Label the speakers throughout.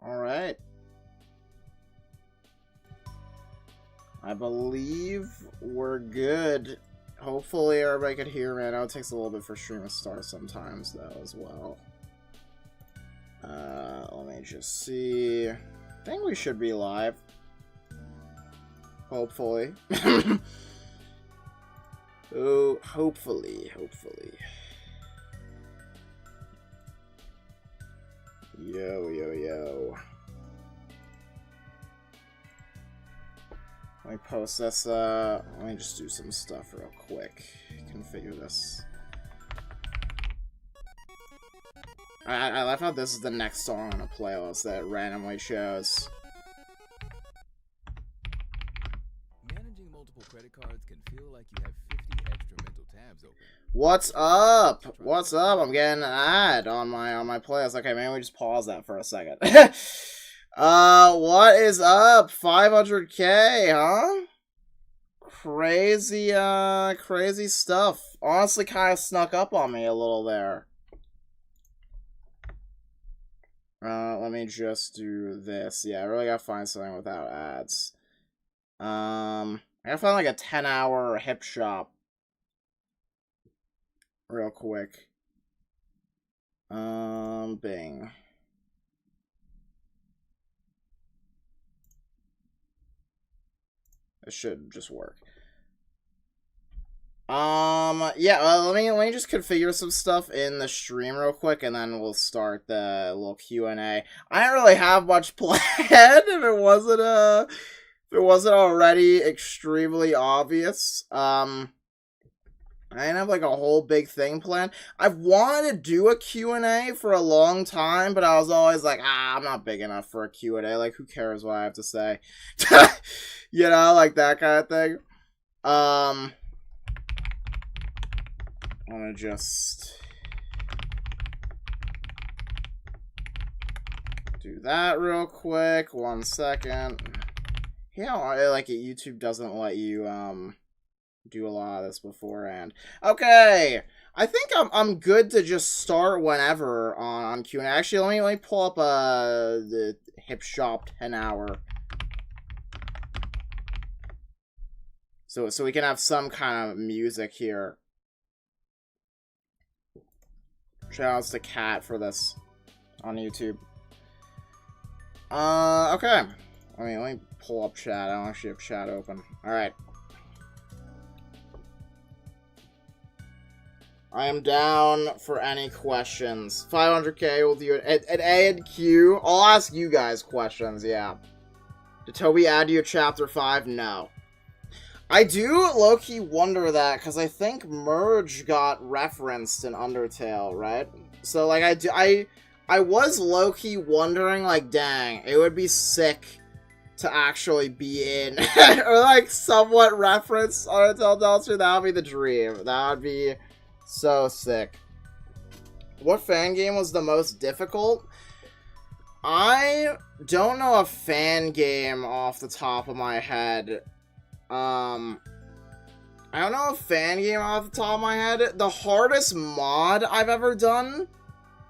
Speaker 1: Alright. I believe we're good. Hopefully everybody could hear me. I know it takes a little bit for stream to start sometimes, though, as well. Let me just see. I think we should be live. Hopefully. Oh, hopefully. Yo. Let me post this, let me just do some stuff real quick. Configure this. I love how this is the next song on a playlist that randomly shows.
Speaker 2: Managing multiple credit cards can feel like you have 50 extra mental tabs open.
Speaker 1: What's up? What's up? I'm getting an ad on my playlist. Okay, maybe we just pause that for a second. What is up? 500K, huh? Crazy stuff. Honestly, kind of snuck up on me a little there. Let me just do this. Yeah, I really gotta find something without ads. I gotta find like a 10-hour hip shop. Real quick. Bing. It should just work. Yeah, let me just configure some stuff in the stream real quick, and then we'll start the little Q&A. I don't really have much planned if it wasn't already extremely obvious. I didn't have like a whole big thing planned. I've wanted to do a Q&A for a long time, but I was always like, I'm not big enough for a Q&A. Like, who cares what I have to say? You know, like that kind of thing. I'm gonna just do that real quick. 1 second. Yeah, like YouTube doesn't let you do a lot of this beforehand. Okay, I think I'm good to just start whenever on Q&A. Actually, let me pull up the hip shop 10-hour. So we can have some kind of music here. Shout outs to Cat for this on YouTube. Okay. Let me pull up chat. I don't actually have chat open. Alright. I am down for any questions. 500K, we'll do it. At A and Q, I'll ask you guys questions, yeah. Did Toby add you a chapter 5? No. I do low-key wonder that, because I think Merge got referenced in Undertale, right? So, like, I was low-key wondering, like, dang, it would be sick to actually be in, or, like, somewhat reference Undertale Deltarune. That would be the dream. That would be so sick. What fan game was the most difficult? I don't know a fan game off the top of my head. I don't know a fan game off the top of my head. The hardest mod I've ever done,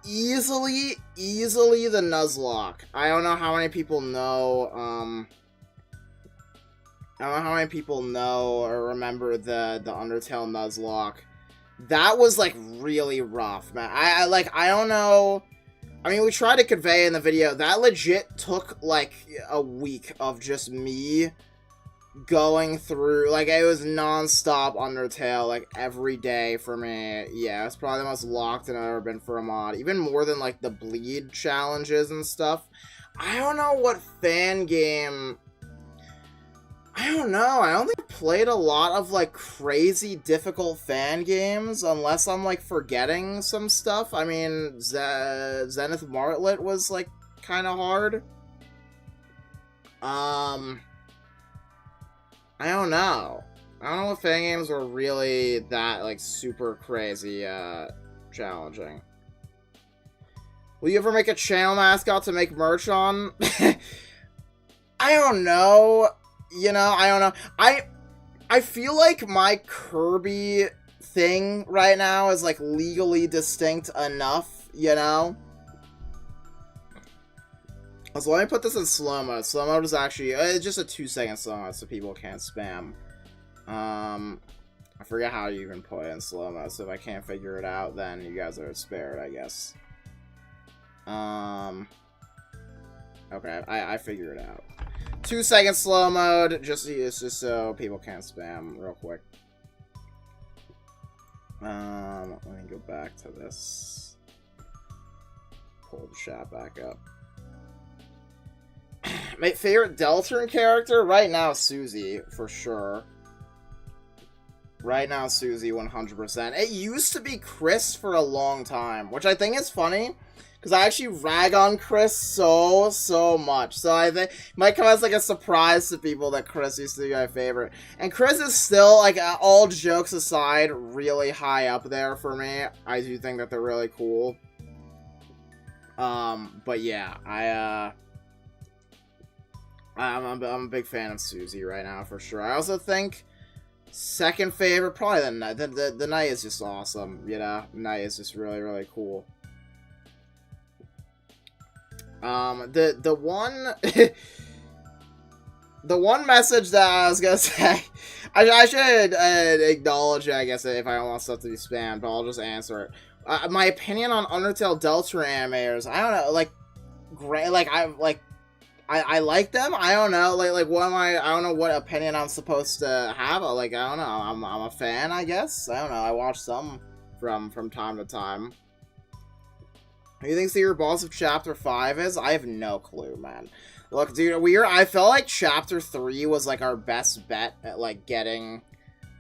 Speaker 1: easily the Nuzlocke. I don't know how many people know, I don't know how many people know or remember the Undertale Nuzlocke. That was, like, really rough, man. I don't know. I mean, we tried to convey in the video, that legit took, like, a week of just me going through, like, it was non-stop Undertale, like, every day for me. Yeah, it's probably the most locked in I've ever been for a mod. Even more than, like, the bleed challenges and stuff. I don't know what fan game... I don't know. I don't think I've played a lot of, like, crazy difficult fan games, unless I'm, like, forgetting some stuff. I mean, Zenith Martlet was, like, kind of hard. I don't know. I don't know if fan games were really that, like, super crazy, challenging. Will you ever make a channel mascot to make merch on? I don't know. You know, I don't know. I feel like my Kirby thing right now is, like, legally distinct enough, you know? So let me put this in slow mode. Slow mode is actually it's just a 2-second slow mode, so people can't spam. I forget how you even put it in slow mode. So if I can't figure it out, then you guys are spared, I guess. Okay, I figured it out. 2-second slow mode, just so people can't spam real quick. Let me go back to this. Pull the chat back up. My favorite Deltarune character right now, Susie, for sure. Right now, Susie, 100%. It used to be Chris for a long time, which I think is funny. Because I actually rag on Chris so much. So I think it might come as like a surprise to people that Chris used to be my favorite. And Chris is still, like, all jokes aside, really high up there for me. I do think that they're really cool. But yeah, I'm a big fan of Susie right now, for sure. I also think second favorite, probably the Knight. The Knight is just awesome, you know? Knight is just really cool. The one the one message that I was gonna say, I should acknowledge it, I guess, if I don't want stuff to be spammed, but I'll just answer it. My opinion on Undertale Deltarune animators, I don't know, like, great, I like them. I don't know, like what am I don't know what opinion I'm supposed to have. Like, I don't know. I'm a fan, I guess. I don't know. I watch some from time to time. Who do you think your boss of Chapter 5 is? I have no clue, man. Look, dude, I felt like Chapter 3 was, like, our best bet at, like, getting...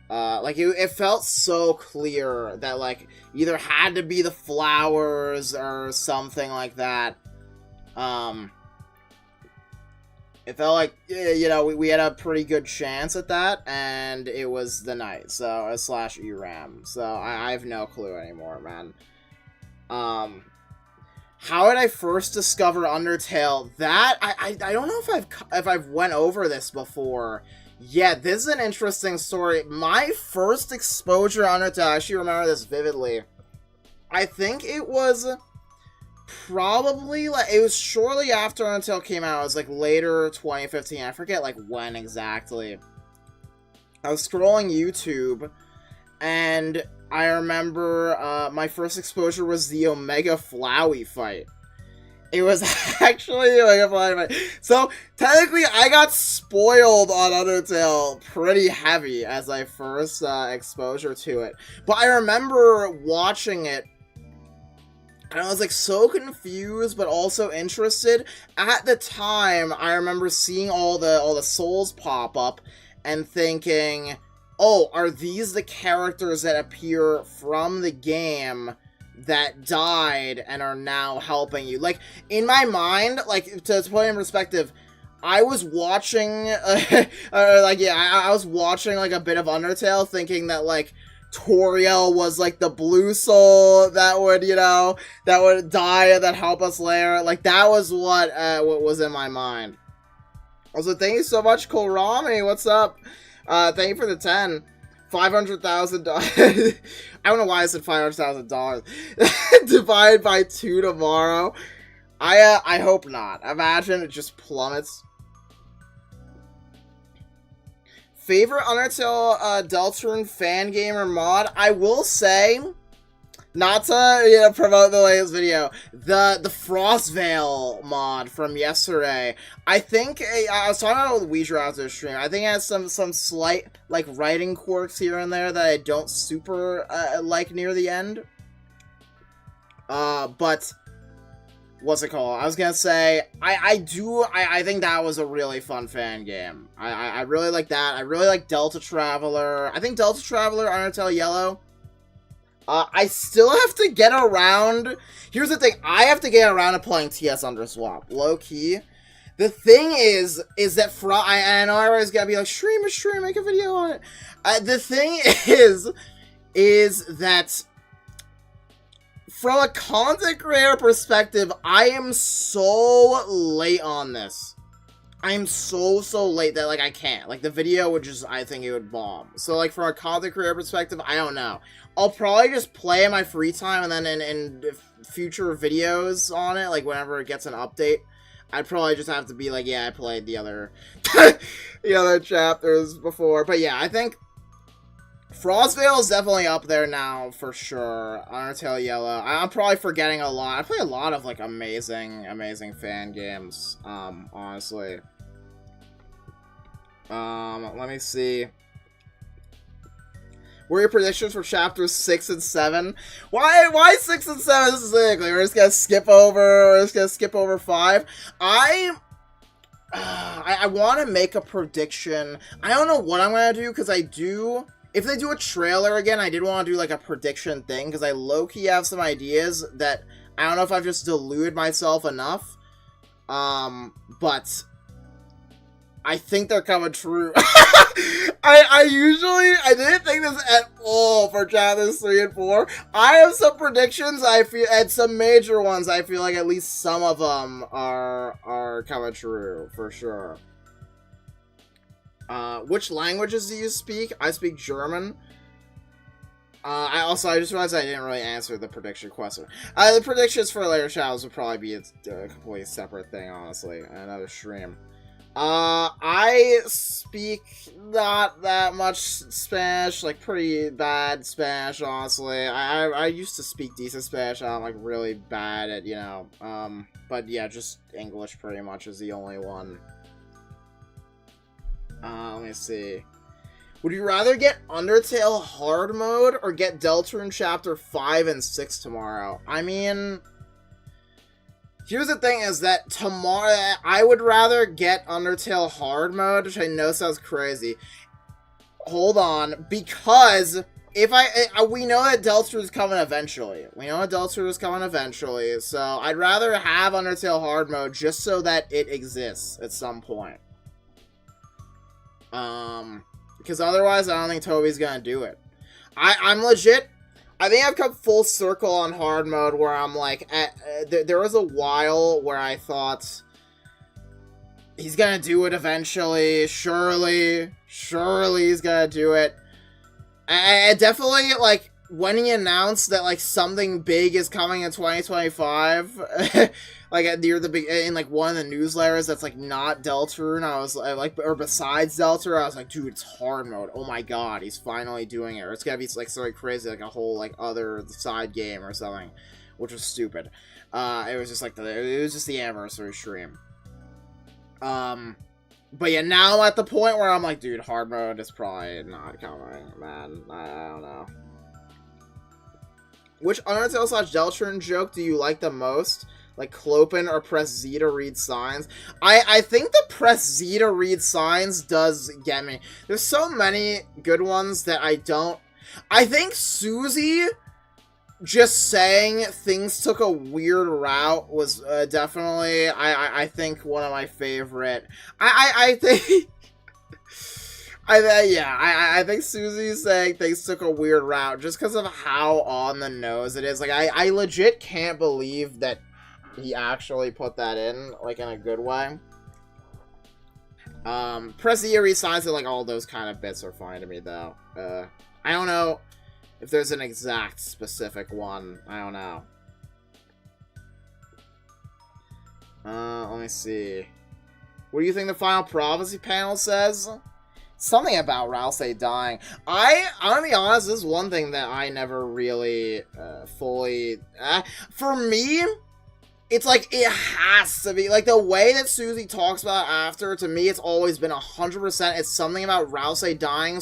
Speaker 1: like, it felt so clear that, like, either had to be the flowers or something like that. It felt like, you know, we had a pretty good chance at that, and it was the Knight, so, / ERAM. So, I have no clue anymore, man. How did I first discover Undertale? That, I don't know if I've went over this before. Yeah, this is an interesting story. My first exposure to Undertale, I actually remember this vividly. I think it was probably, like, it was shortly after Undertale came out. It was, like, later 2015. I forget, like, when exactly. I was scrolling YouTube, and I remember my first exposure was the Omega Flowey fight. It was actually the Omega Flowey fight. So, technically, I got spoiled on Undertale pretty heavy as my first exposure to it. But I remember watching it, and I was, like, so confused, but also interested. At the time, I remember seeing all the souls pop up, and thinking, oh, are these the characters that appear from the game that died and are now helping you? Like, in my mind, like, to put it in perspective, I was watching, I was watching, like, a bit of Undertale, thinking that, like, Toriel was, like, the blue soul that would, you know, that would die and then help us later. Like, that was what was in my mind. Also, thank you so much, Kolrami. What's up? Thank you for the 10. $500,000. I don't know why I said $500,000. Divided by 2 tomorrow. I hope not. Imagine it just plummets. Favorite Undertale Deltarune fan game or mod? I will say, not to, you know, promote the latest video, the Frostvale mod from yesterday. I think, I was talking about it with Weezer after the stream, I think it has some slight, like, writing quirks here and there that I don't super, like near the end. But, what's it called? I was gonna say, I think that was a really fun fan game. I really like that. I really like Delta Traveler. I think Delta Traveler, Undertale Yellow. I still have to get around. Here's the thing. I have to get around to playing TS Underswap. Low key. The thing is that I know everybody's gonna be like, stream, make a video on it. The thing is that from a content creator perspective, I am so late on this. I am so late that, like, I can't. Like, the video would just, I think it would bomb. So, like, from a content creator perspective, I don't know. I'll probably just play in my free time, and then in future videos on it, like, whenever it gets an update, I'd probably just have to be like, yeah, I played the other, the other chapters before. But yeah, I think Frostvale is definitely up there now, for sure. Undertale Yellow. I'm probably forgetting a lot. I play a lot of, like, amazing fan games, honestly. Let me see. What are your predictions for chapters 6 and 7? Why 6 and 7 specifically? We're just gonna skip over 5. I want to make a prediction. I don't know what I'm gonna do, because if they do a trailer again, I did want to do, like, a prediction thing, because I low-key have some ideas that I don't know if I've just deluded myself enough. But I think they're coming true. I didn't think this at all for chapters 3 and 4. I have some predictions, and some major ones. I feel like at least some of them are coming true, for sure. Which languages do you speak? I speak German. I just realized I didn't really answer the prediction question. The predictions for later channels would probably be a completely separate thing, honestly. Another stream. I speak not that much Spanish, like, pretty bad Spanish, honestly. I used to speak decent Spanish, I'm, like, really bad at, you know, but yeah, just English pretty much is the only one. Let me see. Would you rather get Undertale hard mode or get Deltarune chapter 5 and 6 tomorrow? I mean, here's the thing is that tomorrow, I would rather get Undertale hard mode, which I know sounds crazy. Hold on, because if we know that Deltarune is coming eventually. So I'd rather have Undertale hard mode just so that it exists at some point. Because otherwise, I don't think Toby's gonna do it. I'm legit. I think I've come full circle on hard mode where I'm like, there was a while where I thought he's gonna do it eventually. Surely he's gonna do it. I definitely, like, when he announced that, like, something big is coming in 2025, like, near the in, like, one of the newsletters that's, like, not Deltarune, I was like, or besides Deltarune, I was like, dude, it's hard mode. Oh my god, he's finally doing it. Or it's gonna be, like, something crazy, like a whole, like, other side game or something, which was stupid. It was just, like, it was just the anniversary stream. But yeah, now I'm at the point where I'm like, dude, hard mode is probably not coming, man. I don't know. Which Undertale / Deltarune joke do you like the most? Like Clopin or press Z to read signs? I think the press Z to read signs does get me. There's so many good ones that I don't... I think Susie just saying things took a weird route was definitely, I think, one of my favorite. I think... I think Susie saying things took a weird route just because of how on the nose it is. Like, I legit can't believe that he actually put that in, like, in a good way. Press the eerie signs and, like, all those kind of bits are funny to me, though. I don't know if there's an exact specific one. I don't know. Let me see. What do you think the final prophecy panel says? Something about Rousey dying. I'm gonna be honest, this is one thing that I never really fully... for me, it's like, it has to be. Like, the way that Susie talks about it after, to me, it's always been 100%. It's something about Rousey dying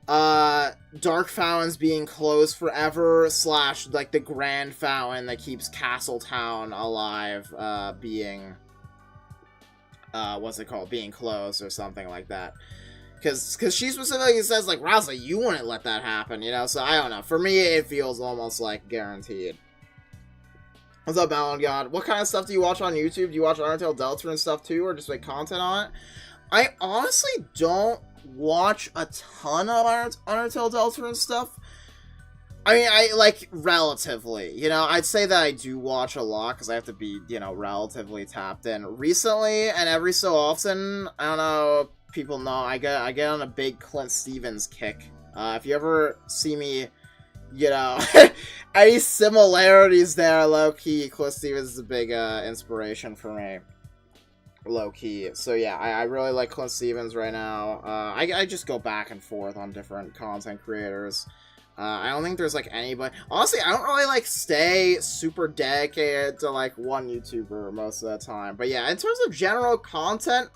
Speaker 1: / Dark Fountains being closed forever / like, the Grand Fountain that keeps Castletown alive being... what's it called? Being closed or something like that. Because she specifically says, like, Rousey, you wouldn't let that happen, you know? So, I don't know. For me, it feels almost, like, guaranteed. What's up, Malon God? What kind of stuff do you watch on YouTube? Do you watch Undertale Deltarune stuff, too? Or just make content on it? I honestly don't watch a ton of Undertale Deltarune stuff. I mean, like, relatively, you know, I'd say that I do watch a lot, because I have to be, you know, relatively tapped in. Recently, and every so often, I don't know if people know, I get on a big Clint Stevens kick. If you ever see me you know, any similarities there, low-key, Cliff Stevens is a big inspiration for me. Low-key. So yeah, I really like Cliff Stevens right now. I just go back and forth on different content creators. I don't think there's, like, anybody... Honestly, I don't really, like, stay super dedicated to, like, one YouTuber most of the time. But yeah, in terms of general content,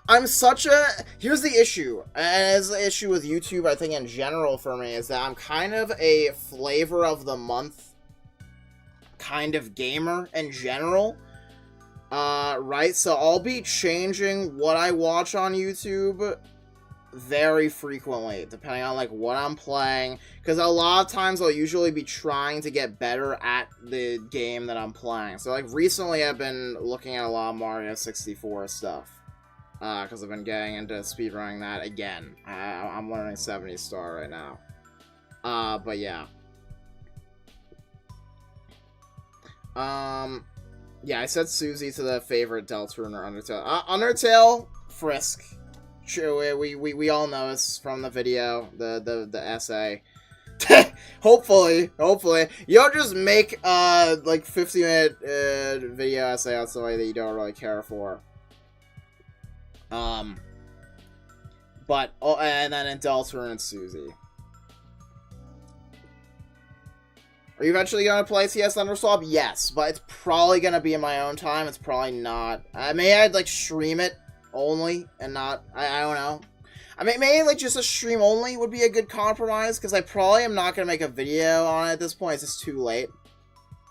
Speaker 1: I'm such a... Here's the issue. And it's the issue with YouTube, I think, in general for me, is that I'm kind of a flavor of the month kind of gamer in general. Right? So I'll be changing what I watch on YouTube very frequently, depending on, like, what I'm playing, because a lot of times I'll usually be trying to get better at the game that I'm playing. So, like, recently I've been looking at a lot of Mario 64 stuff, because I've been getting into speedrunning that again. I'm learning 70 star right now. But yeah. Yeah, I said Susie to the favorite Deltarune or Undertale. Undertale, Frisk. Sure, we all know this from the video, the essay. hopefully, you don't just make like 50-minute video essay on somebody that you don't really care for. But and then in Deltarune and Susie. Are you eventually gonna play CS Thunderswap? Yes, but it's probably gonna be in my own time. It's probably not. I'd like stream it only and not, I don't know. I mean, maybe like just a stream only would be a good compromise, because I probably am not gonna make a video on it at this point. It's just too late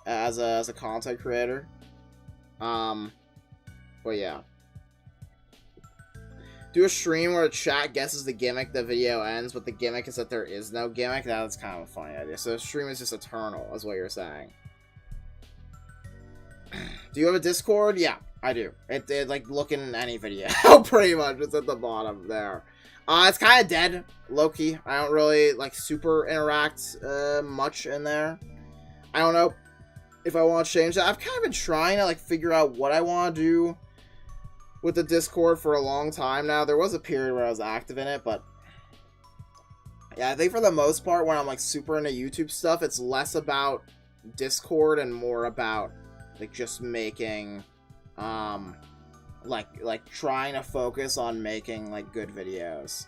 Speaker 1: as a content creator. But yeah, do a stream where the chat guesses the gimmick, the video ends, but the gimmick is that there is no gimmick. That's kind of a funny idea. So the stream is just eternal, is what you're saying. Do you have a Discord? Yeah, I do. It like, look in any video, pretty much. It's at the bottom there. It's kind of dead, low-key. I don't really, like, super interact much in there. I don't know if I want to change that. I've kind of been trying to, like, figure out what I want to do with the Discord for a long time now. There was a period where I was active in it, but yeah, I think for the most part, when I'm, like, super into YouTube stuff, it's less about Discord and more about, like, just making, like trying to focus on making, like, good videos.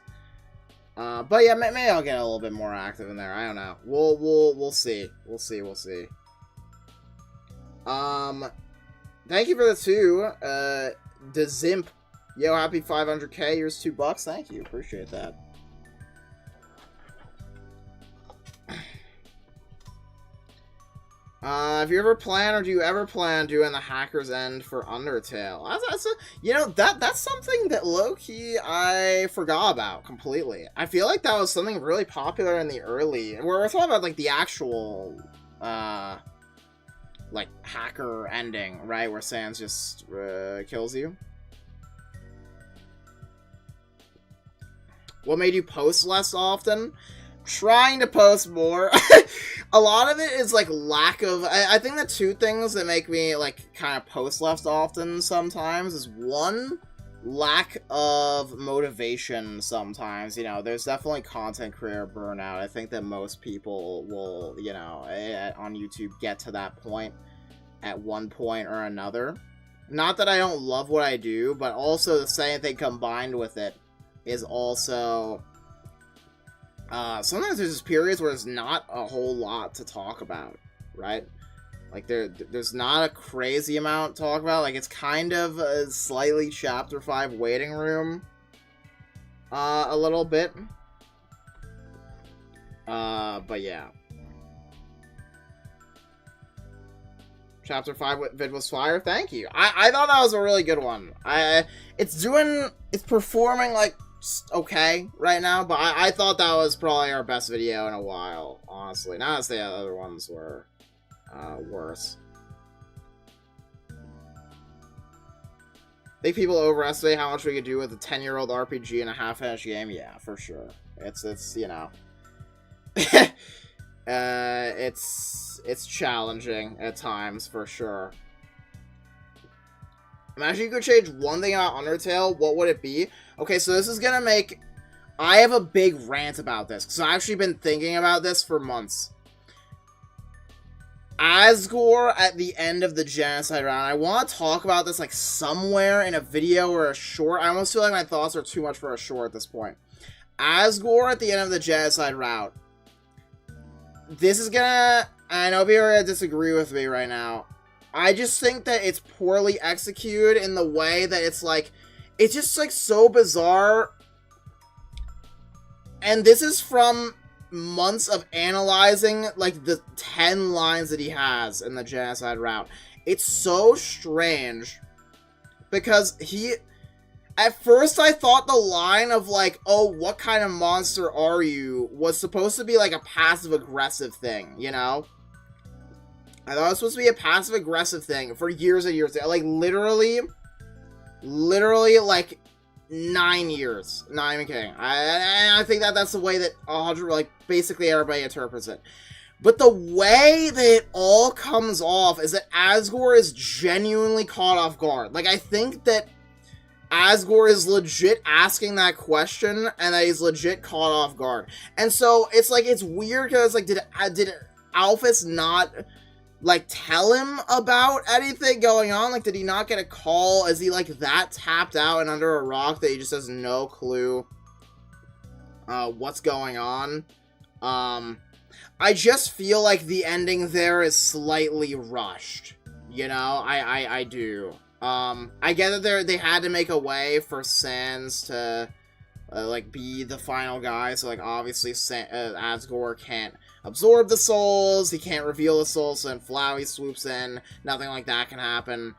Speaker 1: But yeah, maybe I'll get a little bit more active in there. I don't know. We'll see. We'll see. Thank you for the 2. The Zimp. Yo, happy 500k. Here's $2. Thank you. Appreciate that. Have you ever planned, or do you ever plan doing the Hacker's End for Undertale? You know, that's something that low-key I forgot about completely. I feel like that was something really popular in the early... We're talking about, like, the actual, like, hacker ending, right? Where Sans just, kills you. What made you post less often? Trying to post more. A lot of it is, like, lack of... I think the 2 things that make me, like, kind of post less often sometimes is, 1, lack of motivation sometimes. You know, there's definitely content creator burnout. I think that most people will, you know, on YouTube get to that point at one point or another. Not that I don't love what I do, but also the same thing combined with it is also... sometimes there's just periods where there's not a whole lot to talk about, right? Like, there's not a crazy amount to talk about. Like, it's kind of a slightly Chapter 5 waiting room, a little bit. But yeah. Chapter 5 vid was fire. Thank you. I thought that was a really good one. It's performing, like, okay right now, but I thought that was probably our best video in a while, honestly. Not as the other ones were worse. I think people overestimate how much we could do with a 10-year-old RPG and a half-finished game. Yeah, for sure. It's you know, it's challenging at times, for sure. Imagine you could change one thing about Undertale, what would it be? Okay, so this is gonna make... I have a big rant about this, because I've actually been thinking about this for months. Asgore at the end of the genocide round. I want to talk about this like somewhere in a video or a short. I almost feel like my thoughts are too much for a short at this point. Asgore at the end of the genocide route. This is gonna... I know people are gonna disagree with me right now. I just think that it's poorly executed in the way that it's like... It's just like so bizarre. And this is from months of analyzing like the 10 lines that he has in the genocide route. It's so strange. Because he... At first, I thought the line of, like, oh, what kind of monster are you, was supposed to be, like, a passive-aggressive thing, you know? I thought it was supposed to be a passive-aggressive thing for years and years. Like, literally, like, 9 years. Not even kidding. I think that's the way that 100, like, basically everybody interprets it. But the way that it all comes off is that Asgore is genuinely caught off guard. Like, I think that Asgore is legit asking that question, and that he's legit caught off guard. And so, it's like, it's weird, because, like, did Alphys not, like, tell him about anything going on? Like, did he not get a call? Is he, like, that tapped out and under a rock that he just has no clue what's going on? I just feel like the ending there is slightly rushed. You know? I do. I get that they had to make a way for Sans to, like, be the final guy, so, like, obviously Asgore can't absorb the souls, he can't reveal the souls, so then Flowey swoops in, nothing like that can happen,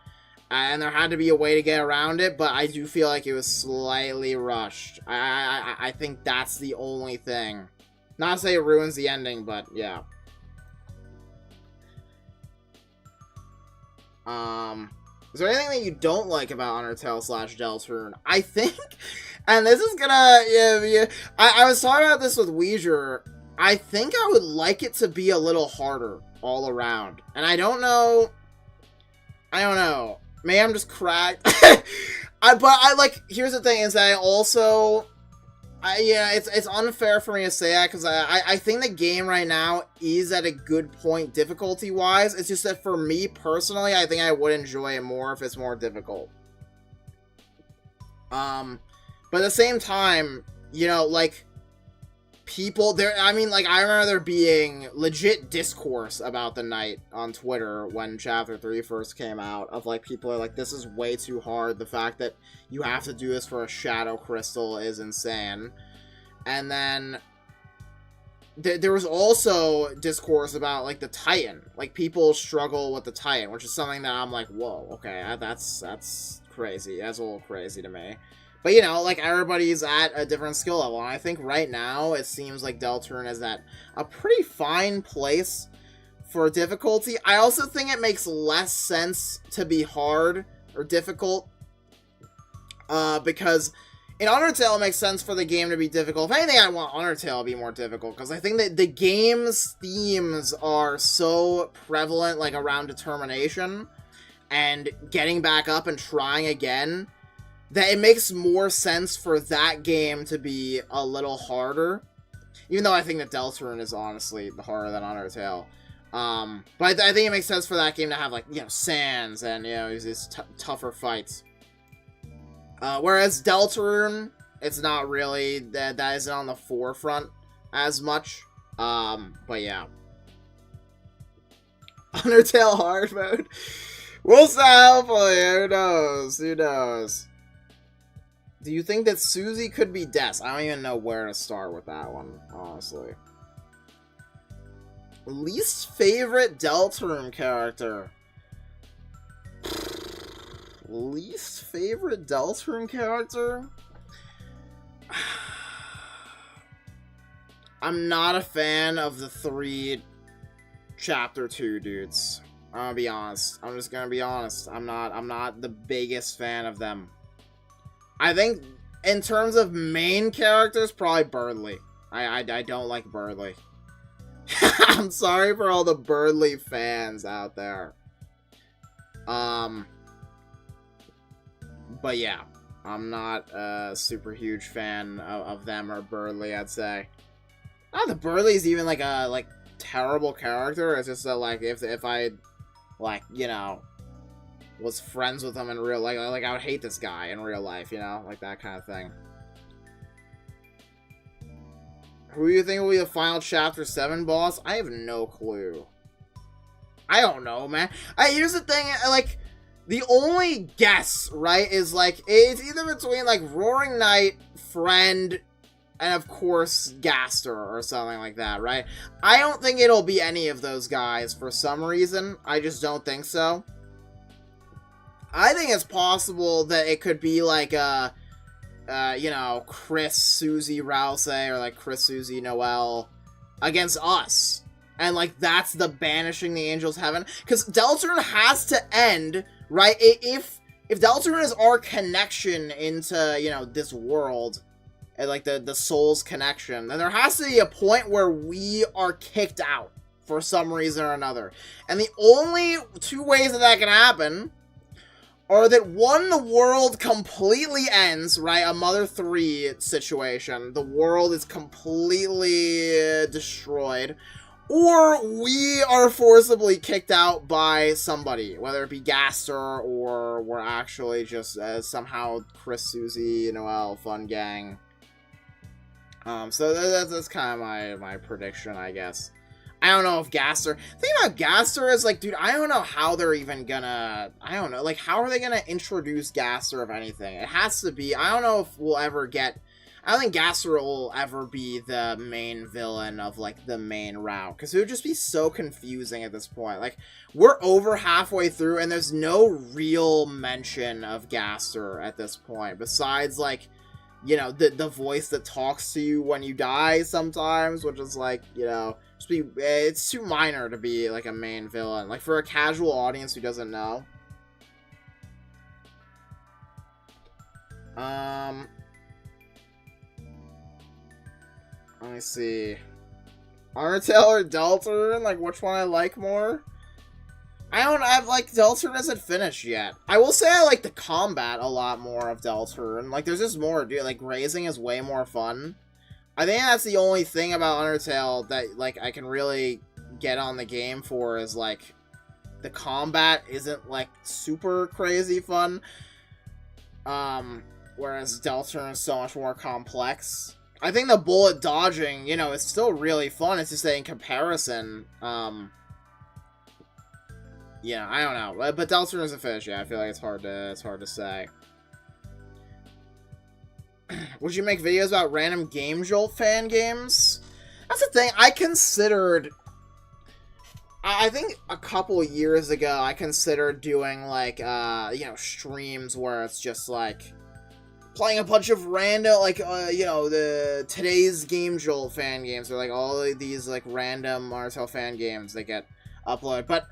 Speaker 1: and there had to be a way to get around it, but I do feel like it was slightly rushed. I think that's the only thing. Not to say it ruins the ending, but, yeah. Is there anything that you don't like about Undertale / Deltarune? I think, and this is gonna, yeah, I was talking about this with Weezer. I think I would like it to be a little harder all around. And I don't know. Maybe I'm just cracked. But I like, here's the thing, is that I also... yeah, it's unfair for me to say that, because I think the game right now is at a good point difficulty-wise. It's just that for me, personally, I think I would enjoy it more if it's more difficult. But at the same time, you know, like, people, I mean, like, I remember there being legit discourse about the night on Twitter when Chapter 3 first came out, of, like, people are like, this is way too hard, the fact that you have to do this for a Shadow Crystal is insane. And then, there was also discourse about, like, the Titan. Like, people struggle with the Titan, which is something that I'm like, whoa, okay, that's crazy, that's a little crazy to me. But, you know, like, everybody's at a different skill level, and I think right now, it seems like Deltarune is at a pretty fine place for difficulty. I also think it makes less sense to be hard or difficult, because in Undertale, it makes sense for the game to be difficult. If anything, I want Undertale to be more difficult, because I think that the game's themes are so prevalent, like, around determination, and getting back up and trying again, that it makes more sense for that game to be a little harder. Even though I think that Deltarune is honestly harder than Undertale. But I think it makes sense for that game to have, like, you know, Sans and, you know, these tougher fights. Whereas Deltarune, it's not really, that isn't on the forefront as much. But yeah. Undertale hard mode. We'll see, hopefully, who knows. Do you think that Susie could be Des? I don't even know where to start with that one, honestly. Least favorite Deltarune character? Least favorite Deltarune character? I'm not a fan of the 3 Chapter 2 dudes. I'm gonna be honest. I'm just gonna be honest. I'm not the biggest fan of them. I think, in terms of main characters, probably Berdly. I don't like Berdly. I'm sorry for all the Berdly fans out there. But yeah, I'm not a super huge fan of them or Berdly, I'd say. Not that Berdly's even like a, terrible character. It's just that, like, if I, like, you know, was friends with him in real life, like I would hate this guy in real life, you know? Like, that kind of thing. Who do you think will be the final Chapter 7 boss? I have no clue. I don't know, man. Here's the thing, like, the only guess, right, is, like, it's either between, like, Roaring Knight, Friend, and, of course, Gaster, or something like that, right? I don't think it'll be any of those guys for some reason. I just don't think so. I think it's possible that it could be, like, you know, Chris, Susie, Rouse, or, like, Chris, Susie, Noelle against us. And, like, that's the banishing the angels heaven. Because Deltarune has to end, right? If Deltarune is our connection into, you know, this world, and, like, the soul's connection, then there has to be a point where we are kicked out for some reason or another. And the only two ways that can happen are that, one, the world completely ends, right? A Mother 3 situation. The world is completely destroyed. Or we are forcibly kicked out by somebody, whether it be Gaster or we're actually just somehow Chris, Susie, Noelle, fun gang. So that's kind of my prediction, I guess. I don't know if Gaster... The thing about Gaster is, like, dude, I don't know how they're even gonna... I don't know. Like, how are they gonna introduce Gaster, if anything? It has to be... I don't know if we'll ever get... I don't think Gaster will ever be the main villain of, like, the main route. Because it would just be so confusing at this point. Like, we're over halfway through, and there's no real mention of Gaster at this point. Besides, like, you know, the voice that talks to you when you die sometimes. Which is, like, you know, it's too minor to be, like, a main villain. Like, for a casual audience who doesn't know. Let me see. Undertale or Deltarune? Like, which one I like more? I've like, Deltarune isn't finished yet. I will say I like the combat a lot more of Deltarune. Like, there's just more, dude. Like, grazing is way more fun. I think that's the only thing about Undertale that, like, I can really get on the game for is, like, the combat isn't, like, super crazy fun. Whereas Deltarune is so much more complex. I think the bullet dodging, you know, is still really fun. It's just that in comparison, yeah, I don't know. But Deltarune is a fish, yeah. I feel like it's hard to say. Would you make videos about random Game Jolt fan games? That's the thing. I considered... I think a couple years ago, I considered doing, like, you know, streams where it's just, like, playing a bunch of random, like, you know, today's Game Jolt fan games, or, like, all of these, like, random Undertale fan games that get uploaded. But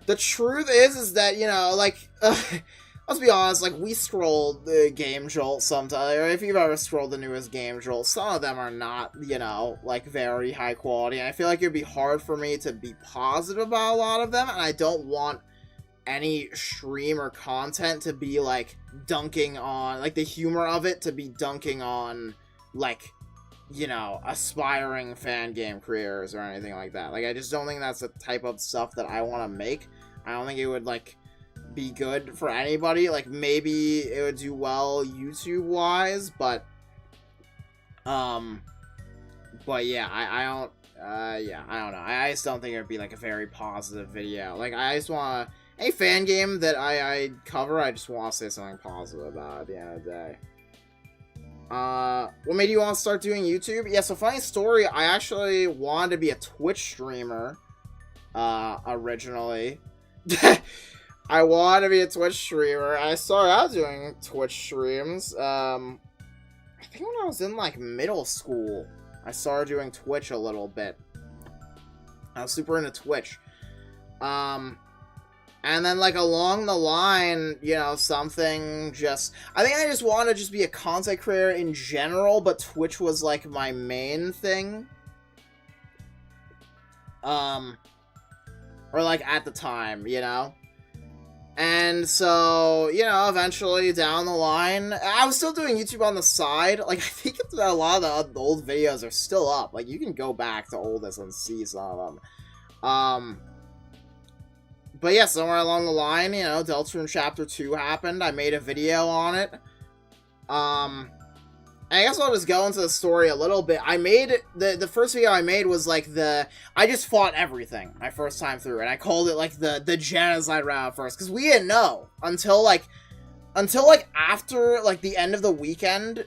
Speaker 1: the truth is that, you know, like, let's be honest, like, we scrolled the Game Jolt sometimes, or if you've ever scrolled the newest Game Jolt, some of them are not, you know, like, very high quality, and I feel like it'd be hard for me to be positive about a lot of them, and I don't want any stream or content to be, like, dunking on, like, the humor of it to be dunking on, like, you know, aspiring fan game creators or anything like that. Like, I just don't think that's the type of stuff that I want to make. I don't think it would, like, be good for anybody. Like, maybe it would do well YouTube-wise, but yeah, I don't, yeah, I don't know. I just don't think it would be, like, a very positive video. Like, I just want to... Any fan game that I cover, I just want to say something positive about at the end of the day. What made you want to start doing YouTube? Yeah, so funny story, I actually wanted to be a Twitch streamer, originally. I wanted to be a Twitch streamer. I started out doing Twitch streams, I think when I was in, like, middle school, I started doing Twitch a little bit. I was super into Twitch. And then, like, along the line, you know, something just... I think I just wanted to just be a content creator in general, but Twitch was, like, my main thing. Or, like, at the time, you know? And And so, you know, eventually down the line, I was still doing YouTube on the side. Like, I think a lot of the old videos are still up. Like, you can go back to oldest and see some of them. But yeah, somewhere along the line, you know, Deltarune Chapter 2 happened. I made a video on it. I guess I'll just go into the story a little bit. I made, the first video I made was like I just fought everything my first time through, and I called it like the genocide route first, because we didn't know until after like the end of the weekend,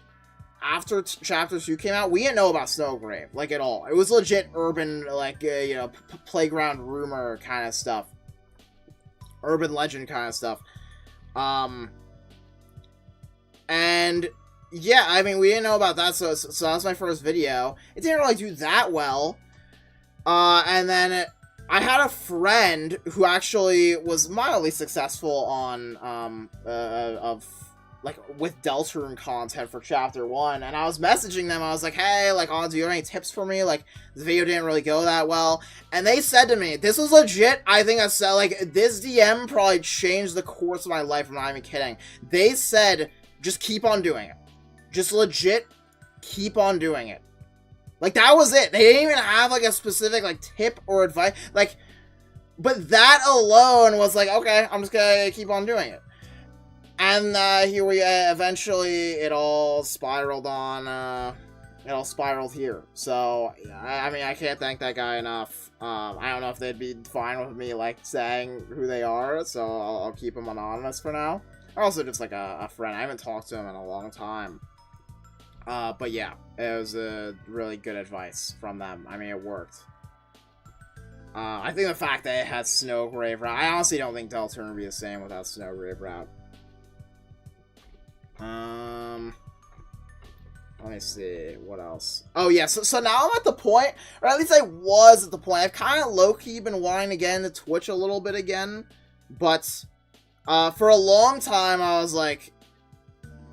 Speaker 1: after Chapter 2 came out, we didn't know about Snowgrave, like, at all. It was legit urban, like, you know, playground rumor kind of stuff. Urban legend kind of stuff. And yeah, I mean, we didn't know about that, so that was my first video. It didn't really do that well. And then I had a friend who actually was mildly successful on, with Deltarune content for Chapter 1, and I was messaging them. I was like, hey, like, oh, do you have any tips for me? Like, the video didn't really go that well. And they said to me, this was legit, I think I said, like, this DM probably changed the course of my life, I'm not even kidding. They said, just keep on doing it. Just legit keep on doing it. Like, that was it. They didn't even have, like, a specific, like, tip or advice. Like, but that alone was like, okay, I'm just gonna keep on doing it. And, here we, eventually, it all spiraled on, it all spiraled here. So, I mean, I can't thank that guy enough. I don't know if they'd be fine with me, like, saying who they are, so I'll keep them anonymous for now. Also, just, like, a friend. I haven't talked to him in a long time. But yeah, it was a really good advice from them. I mean, it worked. I think the fact that it had Snowgrave route, I honestly don't think Deltarune would be the same without Snowgrave route. Let me see, what else? Oh yeah, so now I'm at the point, or at least I was at the point, I've kind of low-key been wanting to get into Twitch a little bit again, but, for a long time I was like,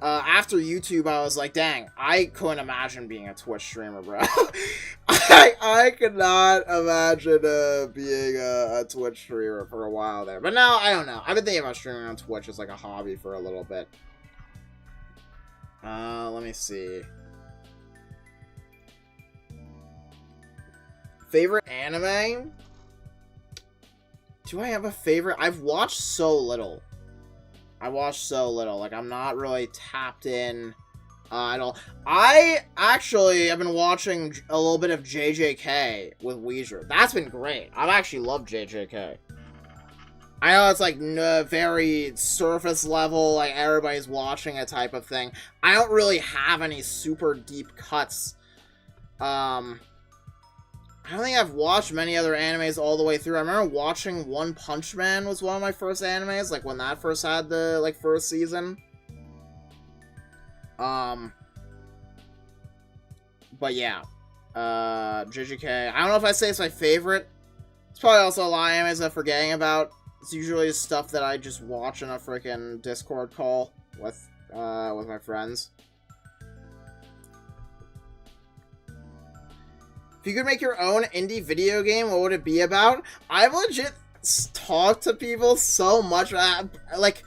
Speaker 1: after YouTube, I was like, dang, I couldn't imagine being a Twitch streamer, bro. I could not imagine being a Twitch streamer for a while there. But now, I don't know. I've been thinking about streaming on Twitch as like a hobby for a little bit. Let me see. Favorite anime? Do I have a favorite? I've watched so little. Like, I'm not really tapped in at all. I actually have been watching a little bit of JJK with Weezer. That's been great. I've actually loved JJK. I know it's, like, very surface level, like, everybody's watching it type of thing. I don't really have any super deep cuts. I don't think I've watched many other animes all the way through. I remember watching One Punch Man was one of my first animes, like, when that first had the, like, first season. But yeah. JJK. I don't know if I say it's my favorite. It's probably also a lot of animes I'm forgetting about. It's usually stuff that I just watch in a freaking Discord call with my friends. If you could make your own indie video game, what would it be about? I've legit talked to people so much, like,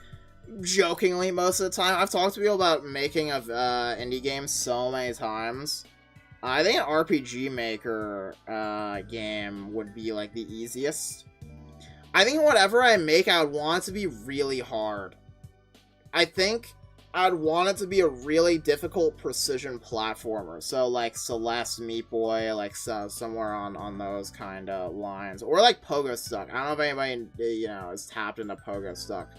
Speaker 1: jokingly most of the time. I've talked to people about making of indie games so many times. I think an RPG Maker game would be, like, the easiest. I think whatever I make, I would want it to be really hard. I think I'd want it to be a really difficult precision platformer. So, like, Celeste, Meat Boy, like, somewhere on those kind of lines. Or, like, Pogo Stuck. I don't know if anybody, you know, is tapped into Pogo Stuck.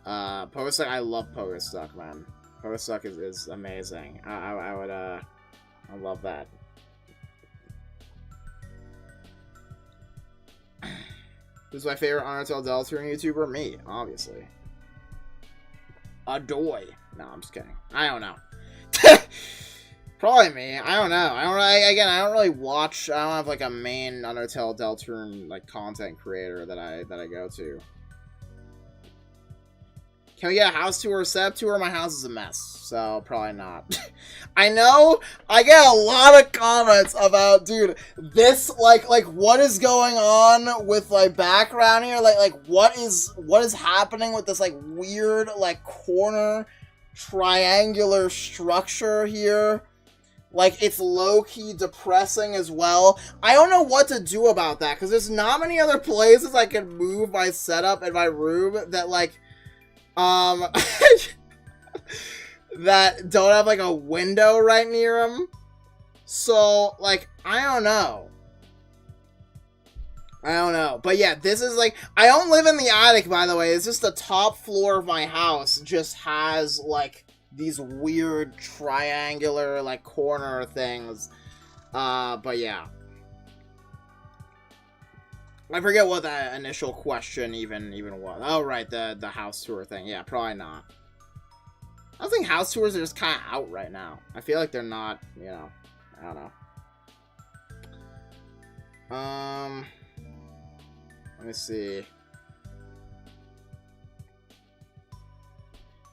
Speaker 1: Pogo Stuck, I love Pogo Stuck, man. Pogo Stuck is amazing. I would, I love that. Who's my favorite Undertale Deltarune YouTuber? Me, obviously. Adoy. No, I'm just kidding. I don't know. Probably me. I don't know. I don't really watch. I don't have like a main Undertale Deltarune like content creator that I go to. Can we get a house tour or setup tour? My house is a mess, so probably not. I know I get a lot of comments about, dude, this, like, what is going on with, like, background here? Like, what is happening with this, like, weird, like, corner triangular structure here? Like, it's low-key depressing as well. I don't know what to do about that, because there's not many other places I can move my setup in my room that, like, that don't have, like, a window right near them. So, like, I don't know. But yeah, this is, like, I don't live in the attic, by the way. It's just the top floor of my house just has, like, these weird triangular, like, corner things. But yeah. I forget what that initial question even was. Oh, right, the house tour thing. Yeah, probably not. I think house tours are just kind of out right now. I feel like they're not, you know, I don't know. Let me see.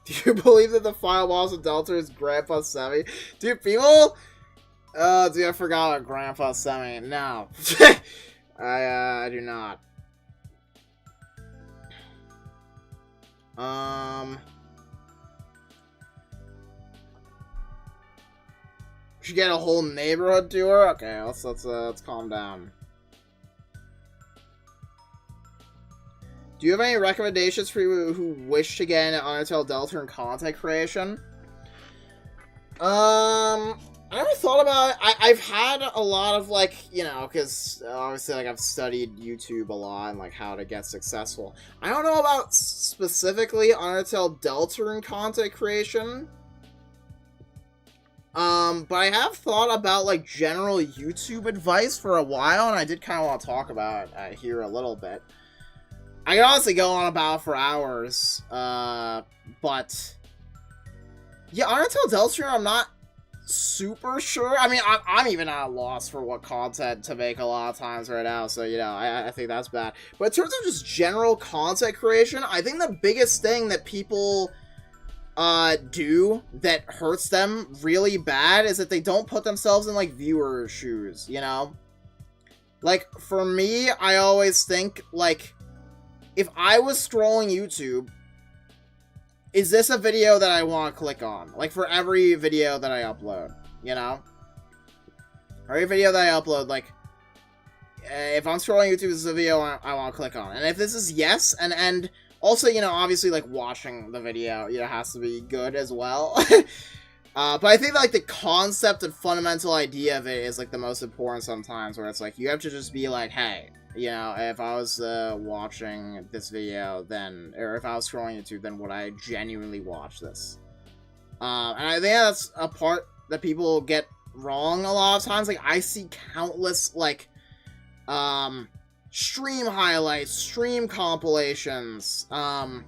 Speaker 1: Do you believe that the final boss of Deltarune is Grandpa Semi? Dude, people... Oh, dude, I forgot about Grandpa Semi. No. I do not. We should get a whole neighborhood tour? Okay, let's calm down. Do you have any recommendations for you who wish to get into Undertale Deltarune content creation? I never thought about it. I've had a lot of, like, you know, because obviously, like, I've studied YouTube a lot and, like, how to get successful. I don't know about specifically Undertale Deltarune content creation. But I have thought about, like, general YouTube advice for a while, and I did kind of want to talk about it here a little bit. I can honestly go on about it for hours, but... Yeah, Undertale Deltarune, I'm not super sure. I mean, I'm even at a loss for what content to make a lot of times right now, so, you know, I think that's bad. But in terms of just general content creation, I think the biggest thing that people do that hurts them really bad is that they don't put themselves in, like, viewer shoes, you know? Like, for me, I always think, like, if I was scrolling YouTube, is this a video that I want to click on? Like, for every video that I upload, you know? Every video that I upload, like, if I'm scrolling YouTube, this is a video I want to click on. And if this is yes, and also, you know, obviously, like, watching the video, you know, has to be good as well. But I think that, like, the concept and fundamental idea of it is, like, the most important sometimes, where it's like, you have to just be like, hey, you know, if I was watching this video, then, or if I was scrolling YouTube, then would I genuinely watch this? And I think that's a part that people get wrong a lot of times. Like, I see countless, like, stream highlights, stream compilations, and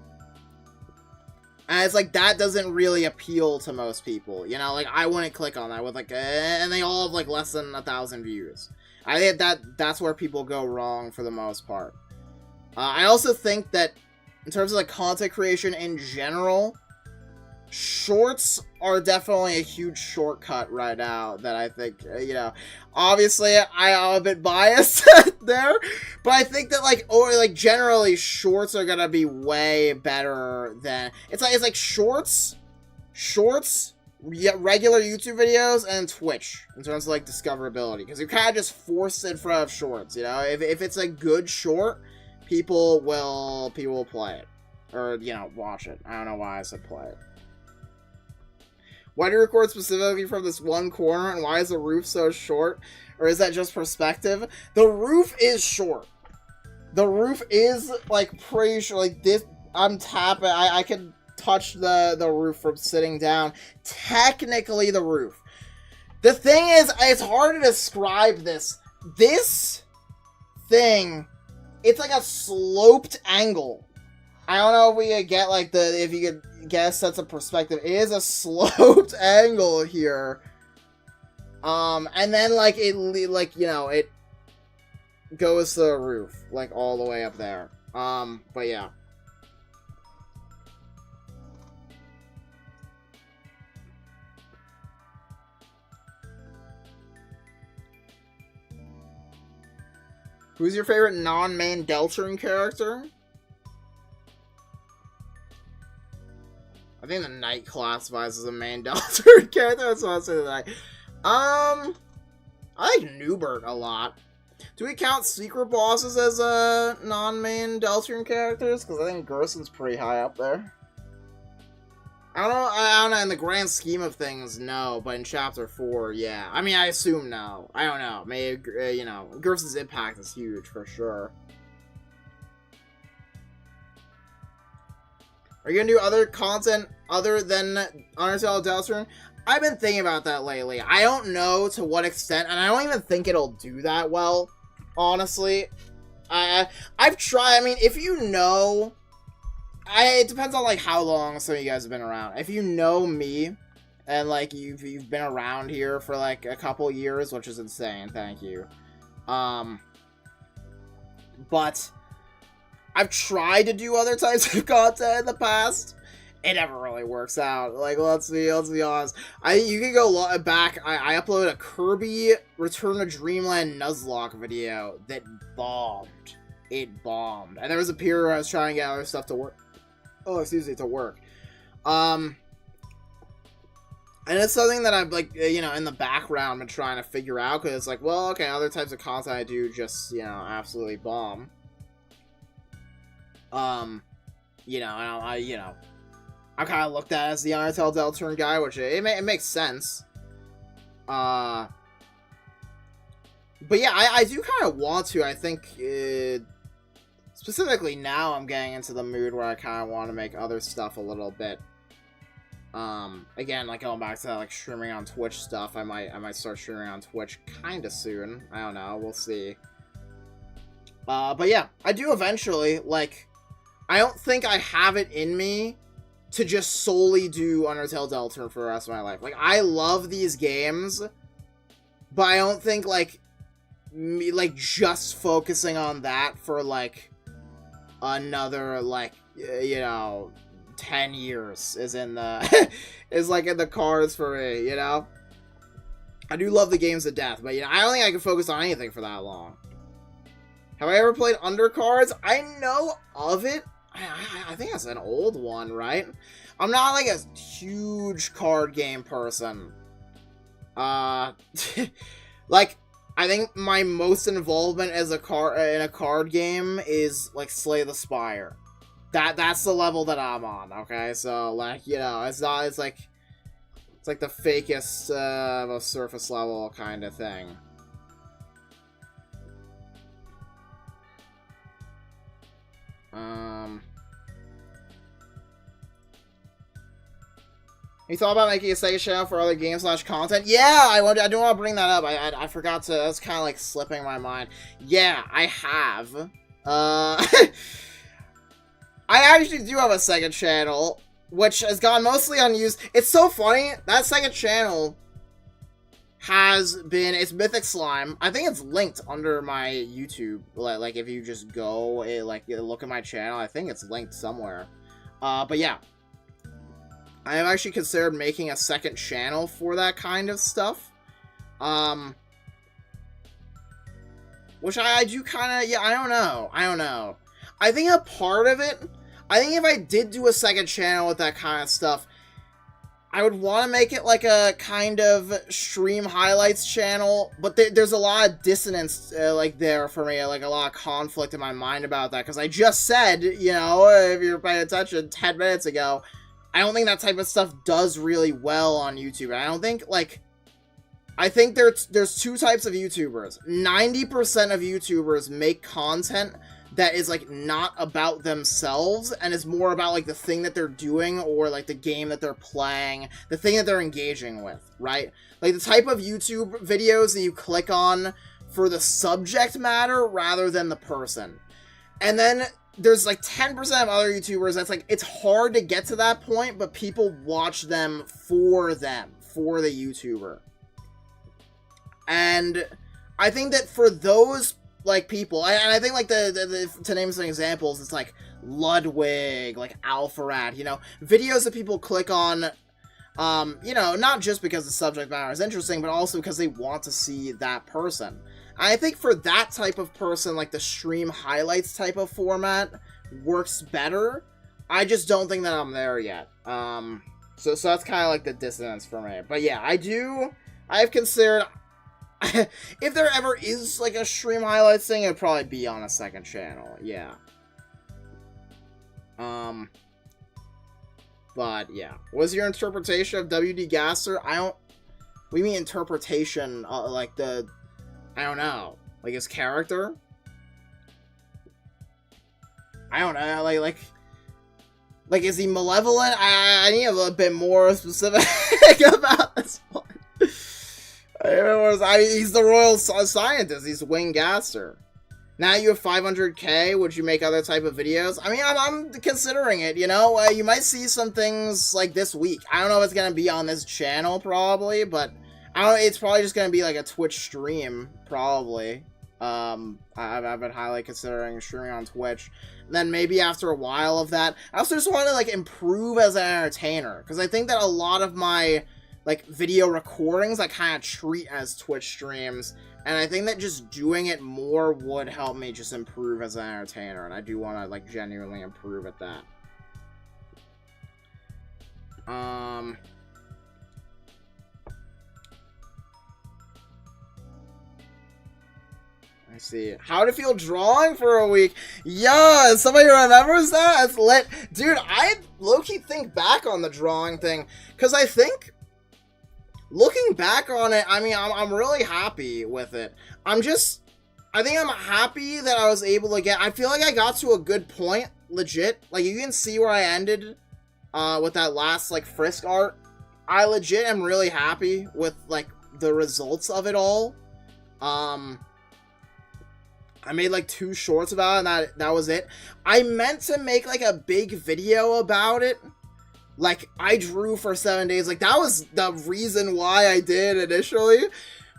Speaker 1: it's like, that doesn't really appeal to most people, you know? Like, I wouldn't click on that with, like, and they all have, like, less than 1,000 views. I think that's where people go wrong for the most part. I also think that, in terms of, like, content creation in general, shorts are definitely a huge shortcut right now that I think, you know, obviously I'm a bit biased there, but I think that, like, or, like, generally shorts are gonna be way better than, it's like shorts, regular YouTube videos, and Twitch, in terms of, like, discoverability, because you kind of just force it in front of shorts, you know? If it's a good short, people will play it, or, you know, watch it. I don't know why I said play it. Why do you record specifically from this one corner, and why is the roof so short? Or is that just perspective? The roof is short. The roof is, like, pretty short. Like, this, I'm tapping, I can touch the roof from sitting down. Technically, the roof. The thing is, it's hard to describe this. This thing, it's like a sloped angle. I don't know if we could get, like, if you could get a sense of perspective. It is a sloped angle here. And then, like, like, you know, it goes to the roof, like, all the way up there. But yeah. Who's your favorite non-main Deltarune character? I think the Knight classifies as a main Deltarune character. That's what I'll say tonight. I like Newbert a lot. Do we count secret bosses as non-main Deltarune characters? Because I think Gerson's pretty high up there. I don't know, in the grand scheme of things, no, but in Chapter 4, yeah. I mean, I assume no. I don't know. Maybe, you know, Gerson's impact is huge, for sure. Are you gonna do other content other than Undertale Deltarune? I've been thinking about that lately. I don't know to what extent, and I don't even think it'll do that well, honestly. I've tried, I mean, if you know... it depends on, like, how long some of you guys have been around. If you know me, and, like, you've been around here for, like, a couple years, which is insane, thank you. But I've tried to do other types of content in the past. It never really works out. Like, let's be honest. You can go back. I uploaded a Kirby Return to Dreamland Nuzlocke video that bombed. It bombed. And there was a period where I was trying to get other stuff to work. Oh, excuse me, to work. And it's something that I've, like, you know, in the background been trying to figure out, because it's like, well, okay, other types of content I do just, you know, absolutely bomb. You know, I'm kind of looked at as the Undertale Deltarune guy, which it makes sense. But yeah, I do kind of want to. I think, specifically now I'm getting into the mood where I kind of want to make other stuff a little bit. Again, like going back to that, like streaming on Twitch stuff, I might start streaming on Twitch kind of soon. I don't know, we'll see. But yeah, I do eventually, like, I don't think I have it in me to just solely do Undertale Deltarune for the rest of my life. Like, I love these games, but I don't think, like, me, like, just focusing on that for, like, another, like, you know, 10 years is in the, is, like, in the cards for me, you know? I do love the games to death, but, you know, I don't think I can focus on anything for that long. Have I ever played Undercards? I know of it. I think that's an old one, right? I'm not, like, a huge card game person. Like, I think my most involvement as in a card game is, like, Slay the Spire. That's the level that I'm on, okay? So, like, you know, it's like the fakest, most surface level kind of thing. You thought about making a second channel for other games / content? Yeah, I do want to bring that up. I forgot to. That's kind of like slipping my mind. Yeah, I have. I actually do have a second channel, which has gone mostly unused. It's so funny. That second channel has been, it's MysticSlime. I think it's linked under my YouTube. Like if you just go, like, look at my channel, I think it's linked somewhere. But yeah. I have actually considered making a second channel for that kind of stuff. Which I do kind of, yeah, I don't know. I think a part of it, I think if I did do a second channel with that kind of stuff, I would want to make it like a kind of stream highlights channel, but there's a lot of dissonance, like, there for me, like, a lot of conflict in my mind about that, because I just said, you know, if you're paying attention 10 minutes ago, I don't think that type of stuff does really well on YouTube. I don't think, like, I think there's two types of YouTubers. 90% of YouTubers make content that is, like, not about themselves, and is more about, like, the thing that they're doing, or, like, the game that they're playing, the thing that they're engaging with, right? Like, the type of YouTube videos that you click on for the subject matter rather than the person. And then there's, like, 10% of other YouTubers that's, like, it's hard to get to that point, but people watch them, for the YouTuber. And I think that for those, like, people, and I think, like, to name some examples, it's, like, Ludwig, like, Alpharad, you know, videos that people click on, you know, not just because the subject matter is interesting, but also because they want to see that person. I think for that type of person, like the stream highlights type of format works better. I just don't think that I'm there yet. So that's kind of like the dissonance for me. But yeah, I've considered, if there ever is like a stream highlights thing, it'd probably be on a second channel. Yeah. But yeah, what's your interpretation of WD Gasser? What do you mean interpretation? Like I don't know, like his character? I don't know, like is he malevolent? I need a little bit more specific about this one. He's the royal scientist. He's Wayne Gasser. Now you have 500k. Would you make other type of videos? I mean, I'm considering it, you know? You might see some things, like, this week. I don't know if it's gonna be on this channel, probably, but it's probably just gonna be, like, a Twitch stream, probably. I've been highly considering streaming on Twitch. And then maybe after a while of that, I also just want to, like, improve as an entertainer. Because I think that a lot of my, like, video recordings I kind of treat as Twitch streams. And I think that just doing it more would help me just improve as an entertainer. And I do want to, like, genuinely improve at that. I see. How to feel drawing for a week? Yeah, somebody remembers that? That's lit. Dude, I low-key think back on the drawing thing. Because I think, looking back on it, I mean, I'm really happy with it. I think I'm happy that I was able to I feel like I got to a good point, legit. Like, you can see where I ended with that last, like, Frisk art. I legit am really happy with, like, the results of it all. I made, like, 2 shorts about it, and that was it. I meant to make, like, a big video about it. Like, I drew for 7 days. Like, that was the reason why I did initially.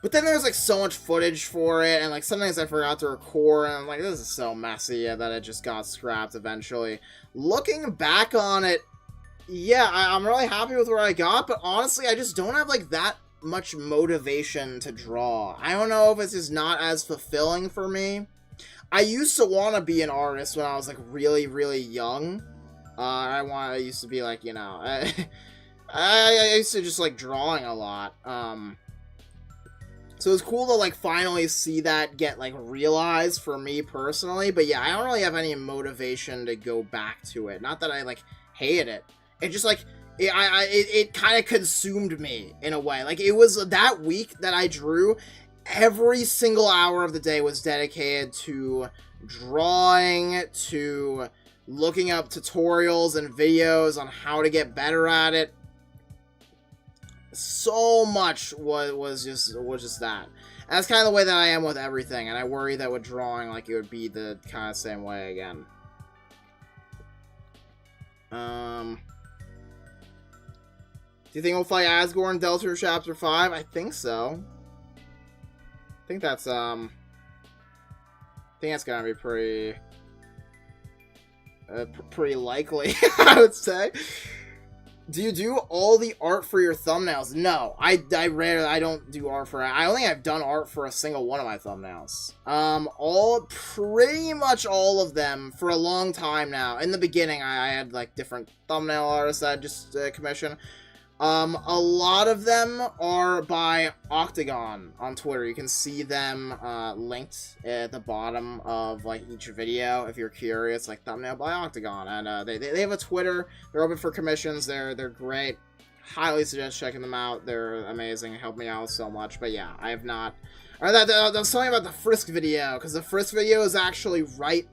Speaker 1: But then there's, like, so much footage for it, and, like, sometimes I forgot to record, and I'm like, this is so messy that it just got scrapped eventually. Looking back on it, yeah, I'm really happy with where I got, but honestly, I just don't have, like, that much motivation to draw. I don't know if it's just not as fulfilling for me. I used to want to be an artist when I was, like, really, really young. I used to be, like, you know, I used to just, like, drawing a lot. So it's cool to, like, finally see that get, like, realized for me personally. But yeah, I don't really have any motivation to go back to it. Not that I, like, hated it. It just, like, it kind of consumed me in a way. Like, it was that week that I drew, every single hour of the day was dedicated to drawing, to looking up tutorials and videos on how to get better at it. So much was just that. And that's kind of the way that I am with everything, and I worry that with drawing, like, it would be the kind of same way again. Do you think we'll fight Asgore in Deltarune Chapter 5? I think so. I think that's gonna be pretty likely, I would say. Do you do all the art for your thumbnails? No, I don't do art for it. I don't think I've done art for a single one of my thumbnails. Pretty much all of them for a long time now. In the beginning, I had, like, different thumbnail artists that I just commissioned. A lot of them are by Octagon on Twitter. You can see them linked at the bottom of, like, each video if you're curious, like, thumbnail by Octagon. And they have a Twitter. They're open for commissions. They're great. Highly suggest checking them out. They're amazing. Help me out so much. But yeah, I have not. That was talking about the Frisk video, because the Frisk video is actually right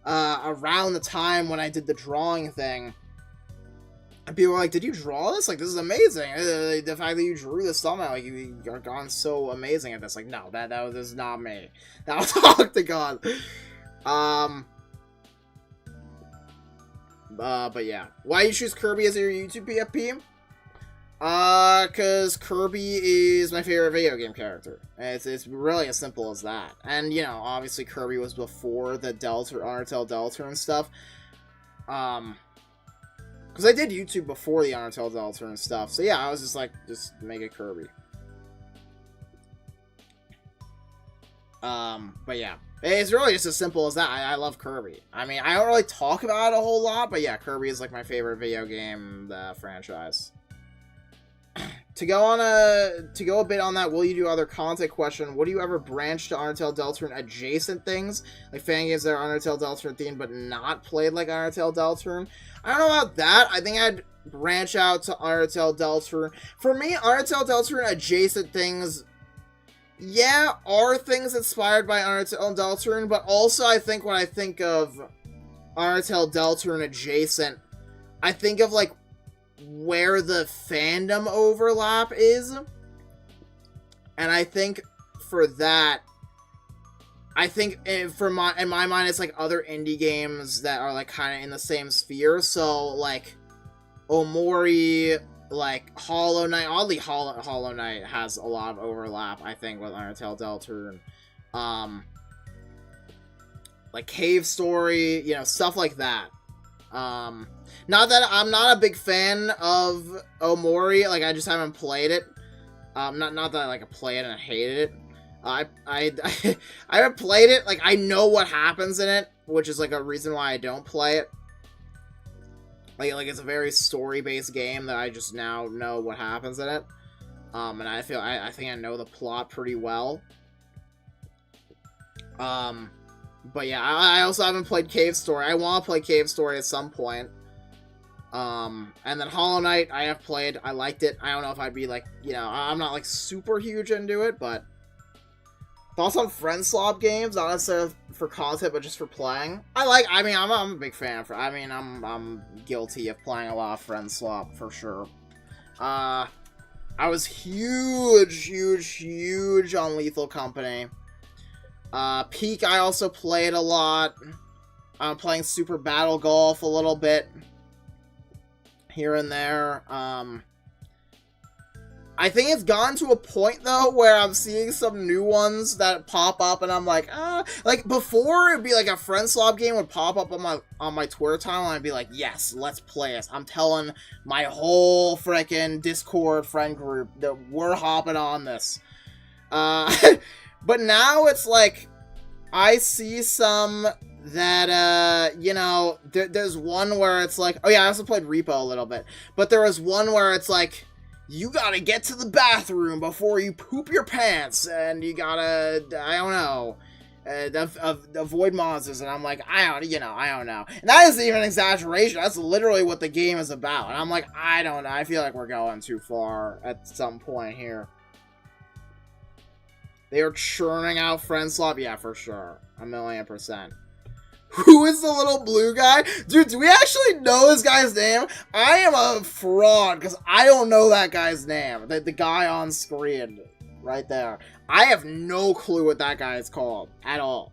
Speaker 1: around the time when I did the drawing thing. And people were like, did you draw this? Like, this is amazing. The fact that you drew this thumbnail, like, you are gone so amazing at this. Like, no, that was not me. That was Octagon. But yeah. Why you choose Kirby as your YouTube PFP? Cause Kirby is my favorite video game character. It's really as simple as that. And, you know, obviously Kirby was before the Undertale Deltarune stuff. Because I did YouTube before the Undertale Deltarune stuff. So yeah, I was just like, just make it Kirby. But yeah, it's really just as simple as that. I love Kirby. I mean, I don't really talk about it a whole lot, but yeah, Kirby is like my favorite video game franchise. To go a bit on that, will you do other content question? Would you ever branch to Undertale Deltarune adjacent things? Like fan games that are Undertale Deltarune themed but not played like Undertale Deltarune? I don't know about that. I think I'd branch out to Undertale Deltarune. For me, Undertale Deltarune adjacent things, yeah, are things inspired by Undertale Deltarune, but also I think when I think of Undertale Deltarune adjacent, I think of like where the fandom overlap is, and I think for that, I think in my mind it's like other indie games that are like kind of in the same sphere. So like Omori, like Hollow Knight. Oddly, Hollow Knight has a lot of overlap, I think, with Undertale Deltarune. Like Cave Story, you know, stuff like that. Not that I'm not a big fan of Omori, like I just haven't played it. Not that I like play it and I hated it. I haven't played it. Like I know what happens in it, which is like a reason why I don't play it. Like it's a very story-based game that I just now know what happens in it. And I think I know the plot pretty well. But yeah, I also haven't played Cave Story. I want to play Cave Story at some point. And then Hollow Knight, I have played. I liked it. I don't know if I'd be like, you know, I'm not like super huge into it, but thoughts on friend swap games, not necessarily for content, but just for playing. I'm a big fan. I'm guilty of playing a lot of friend swap for sure. I was huge on Lethal Company. Peak, I also played a lot. I'm playing Super Battle Golf a little bit here and there. I think it's gotten to a point, though, where I'm seeing some new ones that pop up, and I'm like, like, before, it'd be like a friend swap game would pop up on my Twitter timeline, and I'd be like, yes, let's play it. I'm telling my whole frickin' Discord friend group that we're hopping on this. But now it's like, I see some that, you know, there's one where it's like, oh yeah, I also played Repo a little bit, but there was one where it's like, you gotta get to the bathroom before you poop your pants, and you gotta, I don't know, avoid monsters, and I'm like, I don't know. And that isn't even an exaggeration, that's literally what the game is about, and I'm like, I don't know, I feel like we're going too far at some point here. They are churning out friend swap, yeah, for sure, 1,000,000%. Who is the little blue guy? Dude, do we actually know this guy's name? I am a fraud, because I don't know that guy's name. The guy on screen, right there. I have no clue what that guy is called, at all.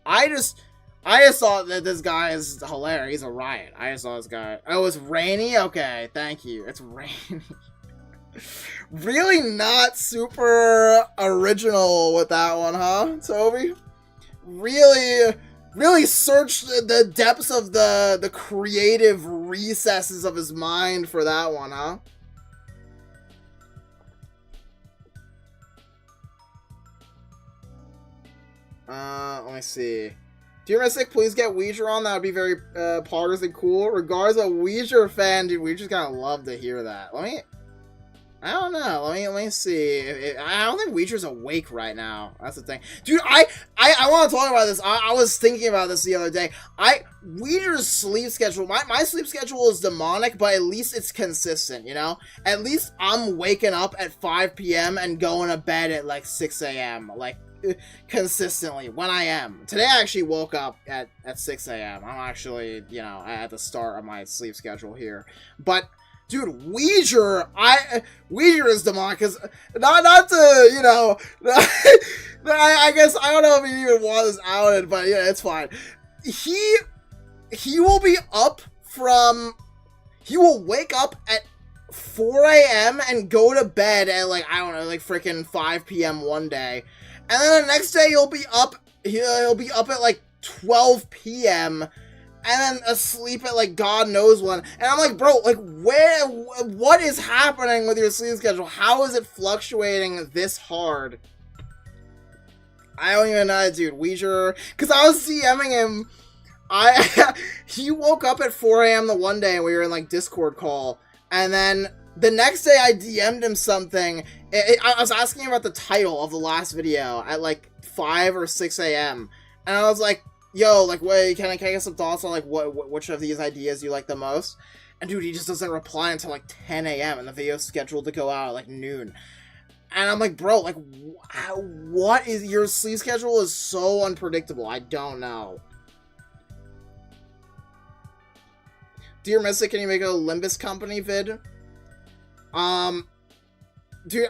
Speaker 1: I just thought that this guy is hilarious. He's a riot. I just saw this guy. Oh, it's Rainy? Okay, thank you. It's Rainy. Really not super original with that one, huh, Toby? Really searched the depths of the creative recesses of his mind for that one, huh? Let me see. Dear Mystic, please get Weezer on. That would be very poggers and cool. Regards, a Weezer fan, dude. We just gotta love to hear that. I don't know. Let me see. I don't think Weezer's awake right now. That's the thing. Dude, I want to talk about this. I was thinking about this the other day. Weezer's sleep schedule, my sleep schedule is demonic, but at least it's consistent, you know? At least I'm waking up at 5 p.m. and going to bed at like 6 a.m. Like, consistently, when I am. Today I actually woke up at 6 a.m. I'm actually, you know, at the start of my sleep schedule here. But dude, Weezer is demonic, because, not to, you know, I guess, I don't know if he even wants this outed, but yeah, it's fine. He will be up he will wake up at 4 a.m. and go to bed at, like, I don't know, like, freaking 5 p.m. one day, and then the next day he'll be up at, like, 12 p.m., and then asleep at, like, God knows when. And I'm like, bro, like, what is happening with your sleep schedule? How is it fluctuating this hard? I don't even know, dude. Weezer, because I was CMing him. He woke up at 4 a.m. the one day and we were in like Discord call, and then the next day I DM'd him something. I was asking him about the title of the last video at like 5 or 6 a.m. and I was like, yo, like, wait, can I get some thoughts on like which of these ideas you like the most? And dude, he just doesn't reply until like 10 a.m. and the video's scheduled to go out at like noon. And I'm like, bro, like, what is your sleep schedule? Is so unpredictable. I don't know. Dear Mystic, can you make a Limbus Company vid? Dude,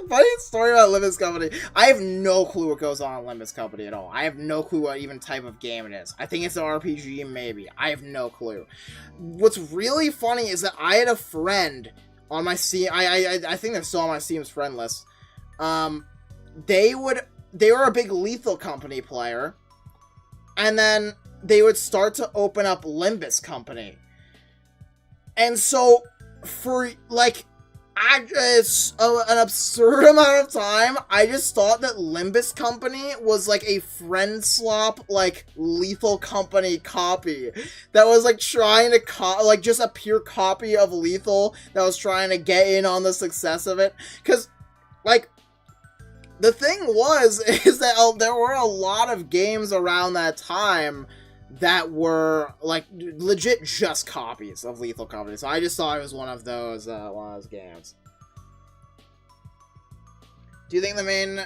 Speaker 1: funny story about Limbus Company. I have no clue what goes on in Limbus Company at all. I have no clue what even type of game it is. I think it's an RPG, maybe. I have no clue. What's really funny is that I had a friend on my Steam. I think they're still on my Steam's friend list. They were a big Lethal Company player, and then they would start to open up Limbus Company. And so, for, like, an absurd amount of time, I just thought that Limbus Company was, like, a friend slop, like, Lethal Company copy. That was, like, trying to, like, just a pure copy of Lethal that was trying to get in on the success of it. Because, like, the thing is that there were a lot of games around that time that were, like, legit just copies of Lethal Company. So I just thought it was one of those games. Do you think the main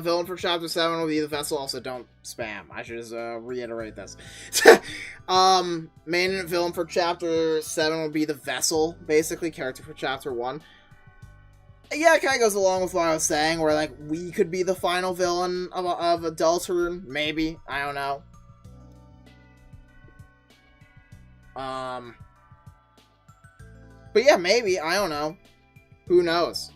Speaker 1: villain for Chapter 7 will be the Vessel? Also, don't spam. I should just reiterate this. Main villain for Chapter 7 will be the Vessel, basically, character for Chapter 1. Yeah, it kind of goes along with what I was saying, where, like, we could be the final villain of a Deltarune. Maybe. I don't know. But yeah, maybe. I don't know. Who knows?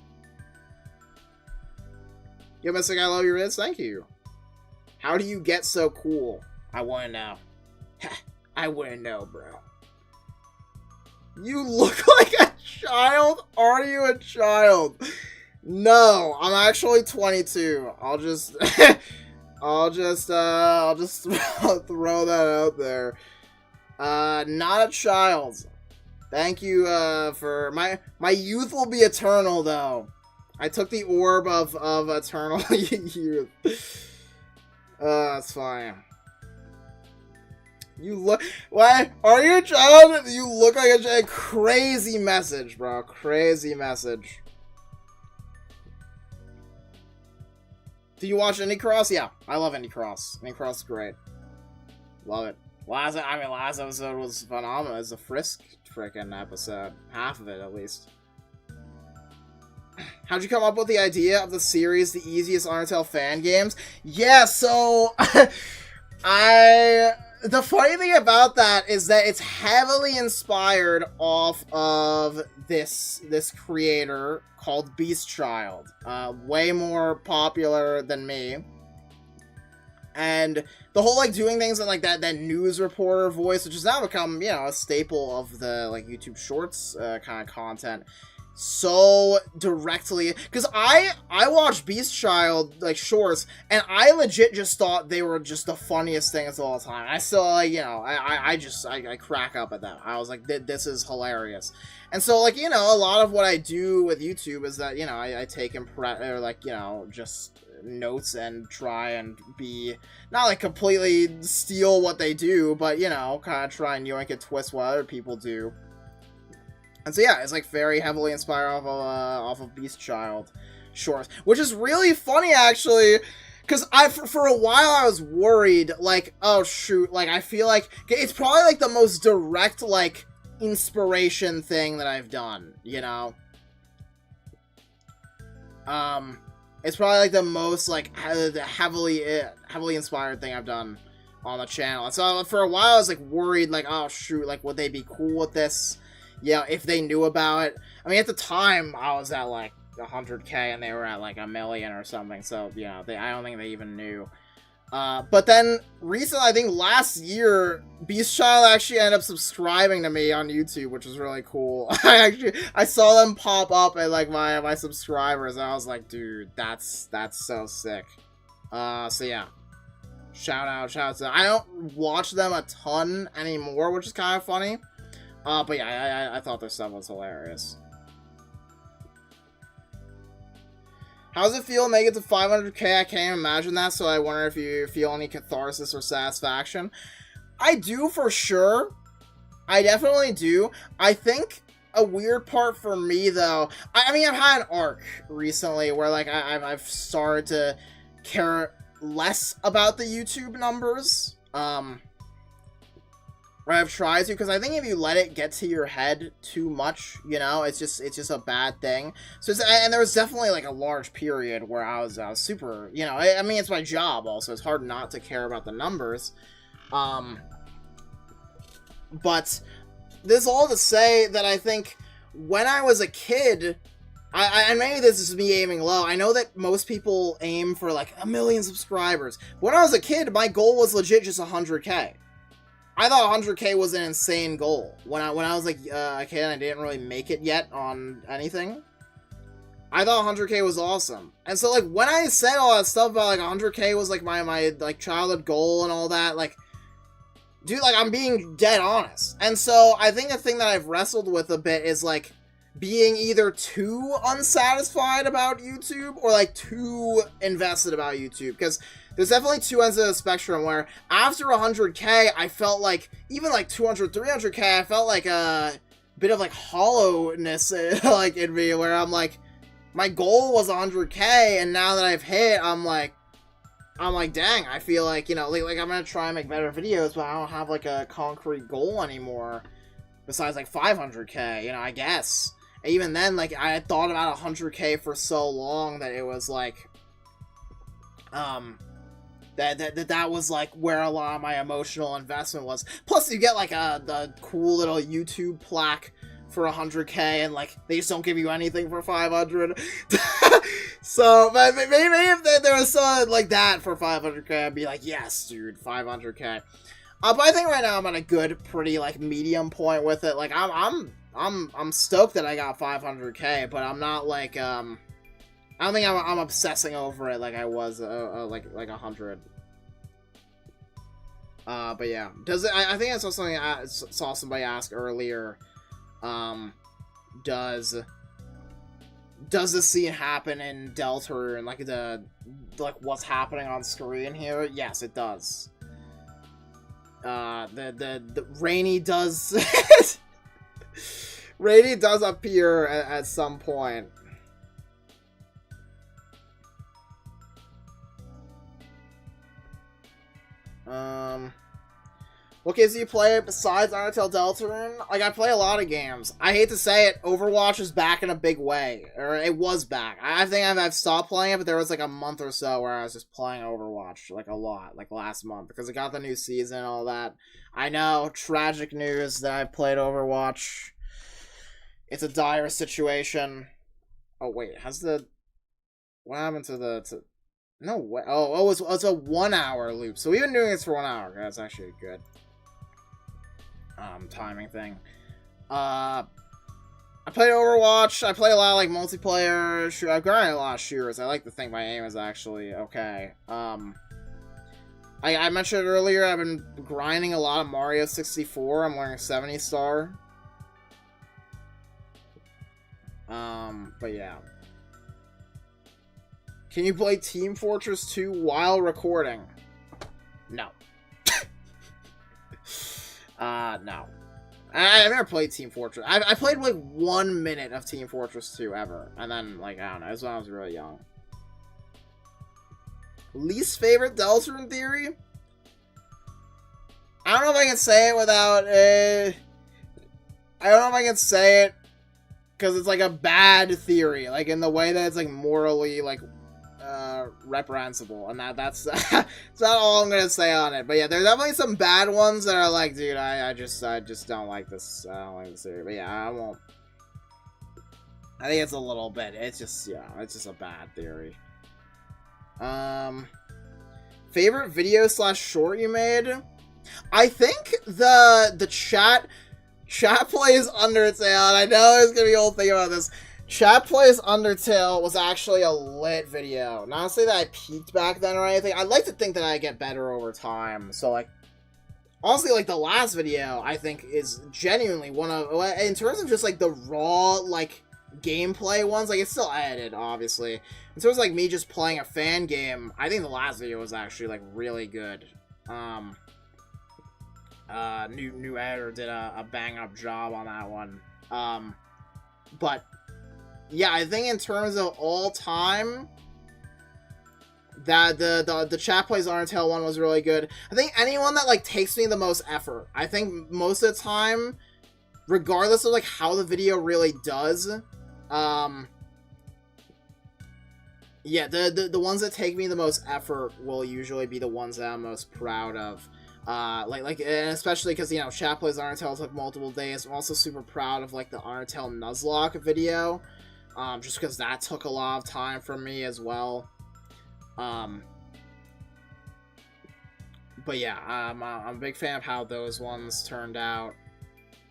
Speaker 1: Yo, Mystic, I love your vids. Thank you. How do you get so cool? I want to know. I wouldn't know, bro. You look like a child? Are you a child? No, I'm actually 22. I'll just throw that out there. Not a child. Thank you, for my youth will be eternal, though. I took the orb of eternal youth. That's fine. You look, what? Are you a child? You look like a child. Crazy message, bro. Crazy message. Do you watch Indie Cross? Yeah, I love Indie Cross. Indie Cross is great. Love it. Last episode was phenomenal. It's a Frisk freaking episode. Half of it, at least. How'd you come up with the idea of the series, The Easiest Undertale Fan Games? Yeah, so... The funny thing about that is that it's heavily inspired off of this creator called Beastchild. Way more popular than me. And the whole, like, doing things in, like, that news reporter voice, which has now become, you know, a staple of the, like, YouTube Shorts kind of content, so directly, because I watched Beastchild, like, shorts, and I legit just thought they were just the funniest things of all time. I still, like, you know, I crack up at them. I was like, this is hilarious. And so, like, you know, a lot of what I do with YouTube is that, you know, I take like, you know, just notes and try and be, not like completely steal what they do, but, you know, kind of try and yoink and twist what other people do. And so yeah, it's like very heavily inspired off of Beastchild shorts, which is really funny actually, because for a while I was worried, like, oh shoot, like I feel like it's probably like the most direct like inspiration thing that I've done, you know. It's probably like the most like heavily inspired thing I've done on the channel. And so for a while I was like worried, like, oh shoot, like would they be cool with this? Yeah, if they knew about it. I mean, at the time, I was at, like, 100K, and they were at, like, 1 million or something, so, you know, I don't think they even knew. But then, recently, I think last year, Beastchild actually ended up subscribing to me on YouTube, which was really cool. I saw them pop up at, like, my subscribers, and I was like, dude, that's so sick. So yeah. Shout out to them. I don't watch them a ton anymore, which is kind of funny. But yeah, I thought their stuff was hilarious. How does it feel to make it to 500k? I can't imagine that, so I wonder if you feel any catharsis or satisfaction. I do for sure. I definitely do. I think a weird part for me, though, I mean, I've had an arc recently where, like, I've started to care less about the YouTube numbers. Or I've tried to, because I think if you let it get to your head too much, you know, it's just a bad thing. So, and there was definitely, like, a large period where I was super, you know, I mean, it's my job also. It's hard not to care about the numbers. But this all to say that I think when I was a kid, and maybe this is me aiming low. I know that most people aim for like 1 million subscribers. But when I was a kid, my goal was legit just 100k. I thought 100k was an insane goal. When I was like a kid, and I didn't really make it yet on anything. I thought 100k was awesome. And so like when I said all that stuff about like 100k was like my like childhood goal and all that, like, dude, like, I'm being dead honest. And so I think a thing that I've wrestled with a bit is like being either too unsatisfied about YouTube or like too invested about YouTube, because there's definitely two ends of the spectrum where after 100k I felt like, even like 200 300k, I felt like a bit of like hollowness like in me, where I'm like, my goal was 100k, and now that I've hit, I'm like, dang, I feel like, you know, like I'm gonna try and make better videos, but I don't have like a concrete goal anymore besides like 500k, you know, I guess. And even then, like, I had thought about 100k for so long that it was like, that was like where a lot of my emotional investment was. Plus, you get like the cool little YouTube plaque for 100k, and like they just don't give you anything for 500. So but maybe if there was something like that for 500k, I'd be like, yes, dude, 500k. But I think right now I'm at a good, pretty like medium point with it. Like I'm stoked that I got 500k, but I'm not like I don't think I'm obsessing over it like I was like 100. But yeah, does it? I think I saw something. I saw somebody ask earlier. Does this scene happen in Deltarune, like what's happening on screen here? Yes, it does. The Rainy does Rainy does appear at some point. What games do you play besides Undertale Deltarune? Like, I play a lot of games. I hate to say it, Overwatch is back in a big way. Or, it was back. I think I've stopped playing it, but there was like a month or so where I was just playing Overwatch, like, a lot. Like, last month. Because it got the new season and all that. I know, tragic news that I played Overwatch. It's a dire situation. Oh, wait, what happened to the... No way. Oh, it's a 1 hour loop. So we've been doing this for 1 hour. That's actually good. Timing thing. I played Overwatch. I play a lot of like multiplayer. I've grinded a lot of shooters. I like to think my aim is actually okay. I mentioned earlier, I've been grinding a lot of Mario 64. I'm wearing 70 star. But yeah. Can you play Team Fortress 2 while recording? No. No. I've never played Team Fortress. I played like 1 minute of Team Fortress 2 ever. And then, like, I don't know. It was when I was really young. Least favorite Deltarune theory? I don't know if I can say it without I don't know if I can say it because it's like a bad theory. Like, in the way that it's like morally, like, reprehensible, and that's not all I'm gonna say on it. But yeah, there's definitely some bad ones that are like, dude, I just don't like this. I don't like this theory. But yeah, I won't. I think it's a little bit. It's just, yeah, it's just a bad theory. Favorite video / short you made? I think the chat plays Undertale, and I know there's gonna be a whole thing about this. Chat Plays Undertale was actually a lit video. Not to say that I peaked back then or anything. I'd like to think that I get better over time. So, like, honestly, like, the last video, I think, is genuinely one of, in terms of just, like, the raw, like, gameplay ones, like, it's still edited, obviously. In terms of, like, me just playing a fan game, I think the last video was actually, like, really good. New editor did a bang-up job on that one. But, yeah, I think in terms of all time, that the Chat Plays Undertale one was really good. I think anyone that, like, takes me the most effort, I think most of the time, regardless of, like, how the video really does, yeah, the ones that take me the most effort will usually be the ones that I'm most proud of. And especially because, you know, Chat Plays Undertale took multiple days. I'm also super proud of, like, the Undertale Nuzlocke video, just because that took a lot of time from me as well. But yeah, I'm a big fan of how those ones turned out,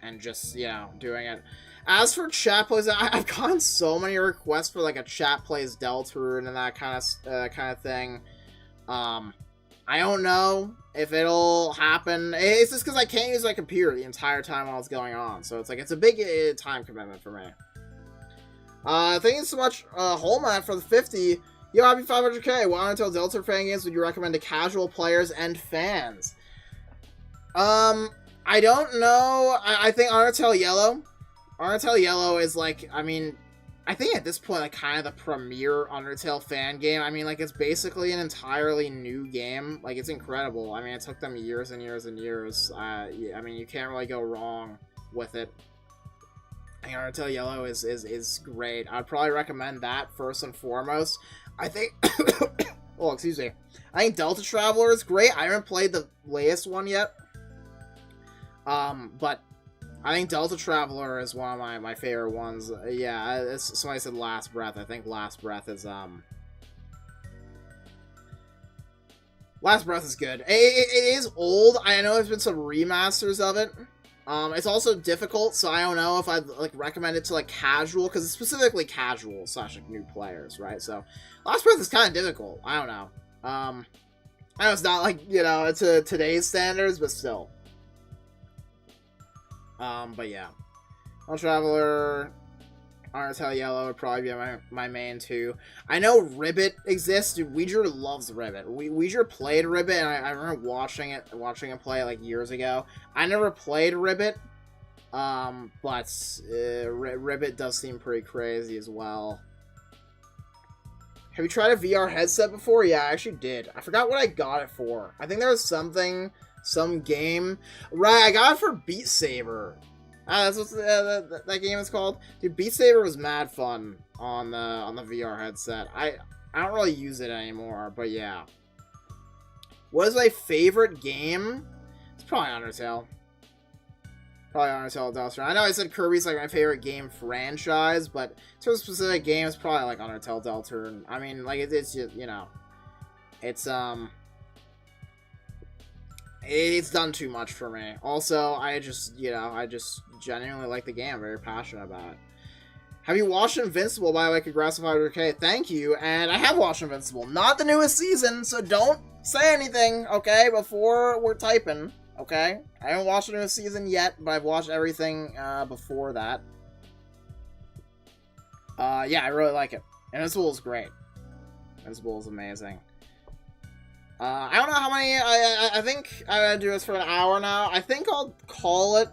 Speaker 1: and just, you know, doing it. As for Chat Plays, I've gotten so many requests for, like, a Chat Plays Deltarune and that kind of thing. I don't know if it'll happen. It's just because I can't use my computer the entire time while it's going on, so it's like, it's a big time commitment for me. Thank you so much, Holmat, for the 50. Yo, happy 500k. What Undertale Delta fan games would you recommend to casual players and fans? I don't know. I think Undertale Yellow. Undertale Yellow is, like, I mean, I think at this point, like, kind of the premier Undertale fan game. I mean, like, it's basically an entirely new game. Like, it's incredible. I mean, it took them years and years and years. I mean, you can't really go wrong with it. I think Undertale Yellow is great. I'd probably recommend that first and foremost. I think, oh, excuse me. I think Delta Traveler is great. I haven't played the latest one yet. But I think Delta Traveler is one of my favorite ones. Yeah, somebody said Last Breath. I think Last Breath is, Last Breath is good. It is old. I know there's been some remasters of it. It's also difficult, so I don't know if I'd, like, recommend it to, like, casual, because it's specifically casual / like, new players, right? So, Last Breath is kind of difficult. I don't know. I know it's not, like, you know, to today's standards, but still. But yeah. Delta Traveler, Undertale Yellow would probably be my main two. I know Ribbit exists. Dude, Weezer loves Ribbit. Weezer played Ribbit, and I remember watching him play it, like, years ago. I never played Ribbit, but Ribbit does seem pretty crazy as well. Have you tried a VR headset before? Yeah, I actually did. I forgot what I got it for. I think there was some game. Right, I got it for Beat Saber. That's what that game is called. Dude, Beat Saber was mad fun on the VR headset. I don't really use it anymore, but yeah. What is my favorite game? It's probably Undertale. Probably Undertale Deltarune. I know I said Kirby's, like, my favorite game franchise, but in terms of specific games, probably, like, Undertale Deltarune. I mean, like, it's just, you know, it's done too much for me. Also, I just genuinely like the game. I'm very passionate about it. Have you watched Invincible, by the way? Congrats on 500k. Thank you. And I have watched Invincible. Not the newest season, so don't say anything, okay, before we're typing, okay? I haven't watched the newest season yet, but I've watched everything before that. Yeah, I really like it. Invincible is great. Invincible is amazing. I don't know how many, I think I'm gonna do this for an hour now. I think I'll call it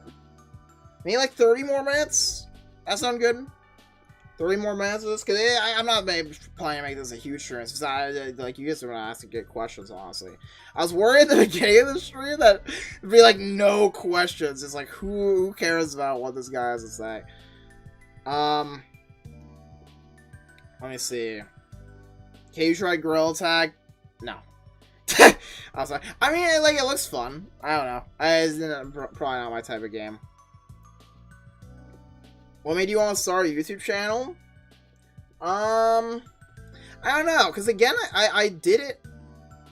Speaker 1: maybe like 30 more minutes. That sound good? 30 more minutes of this? Because I'm not planning to make this a huge stream. It's just, like, you guys are gonna ask to get questions, honestly. I was worried at the beginning of the stream that it'd be, like, no questions. It's like, who cares about what this guy has to say? Let me see. Can you try Gorilla Tag? No. I was like, I mean, like, it looks fun. I don't know. It's probably not my type of game. What made you want to start a YouTube channel? I don't know, because again, I did it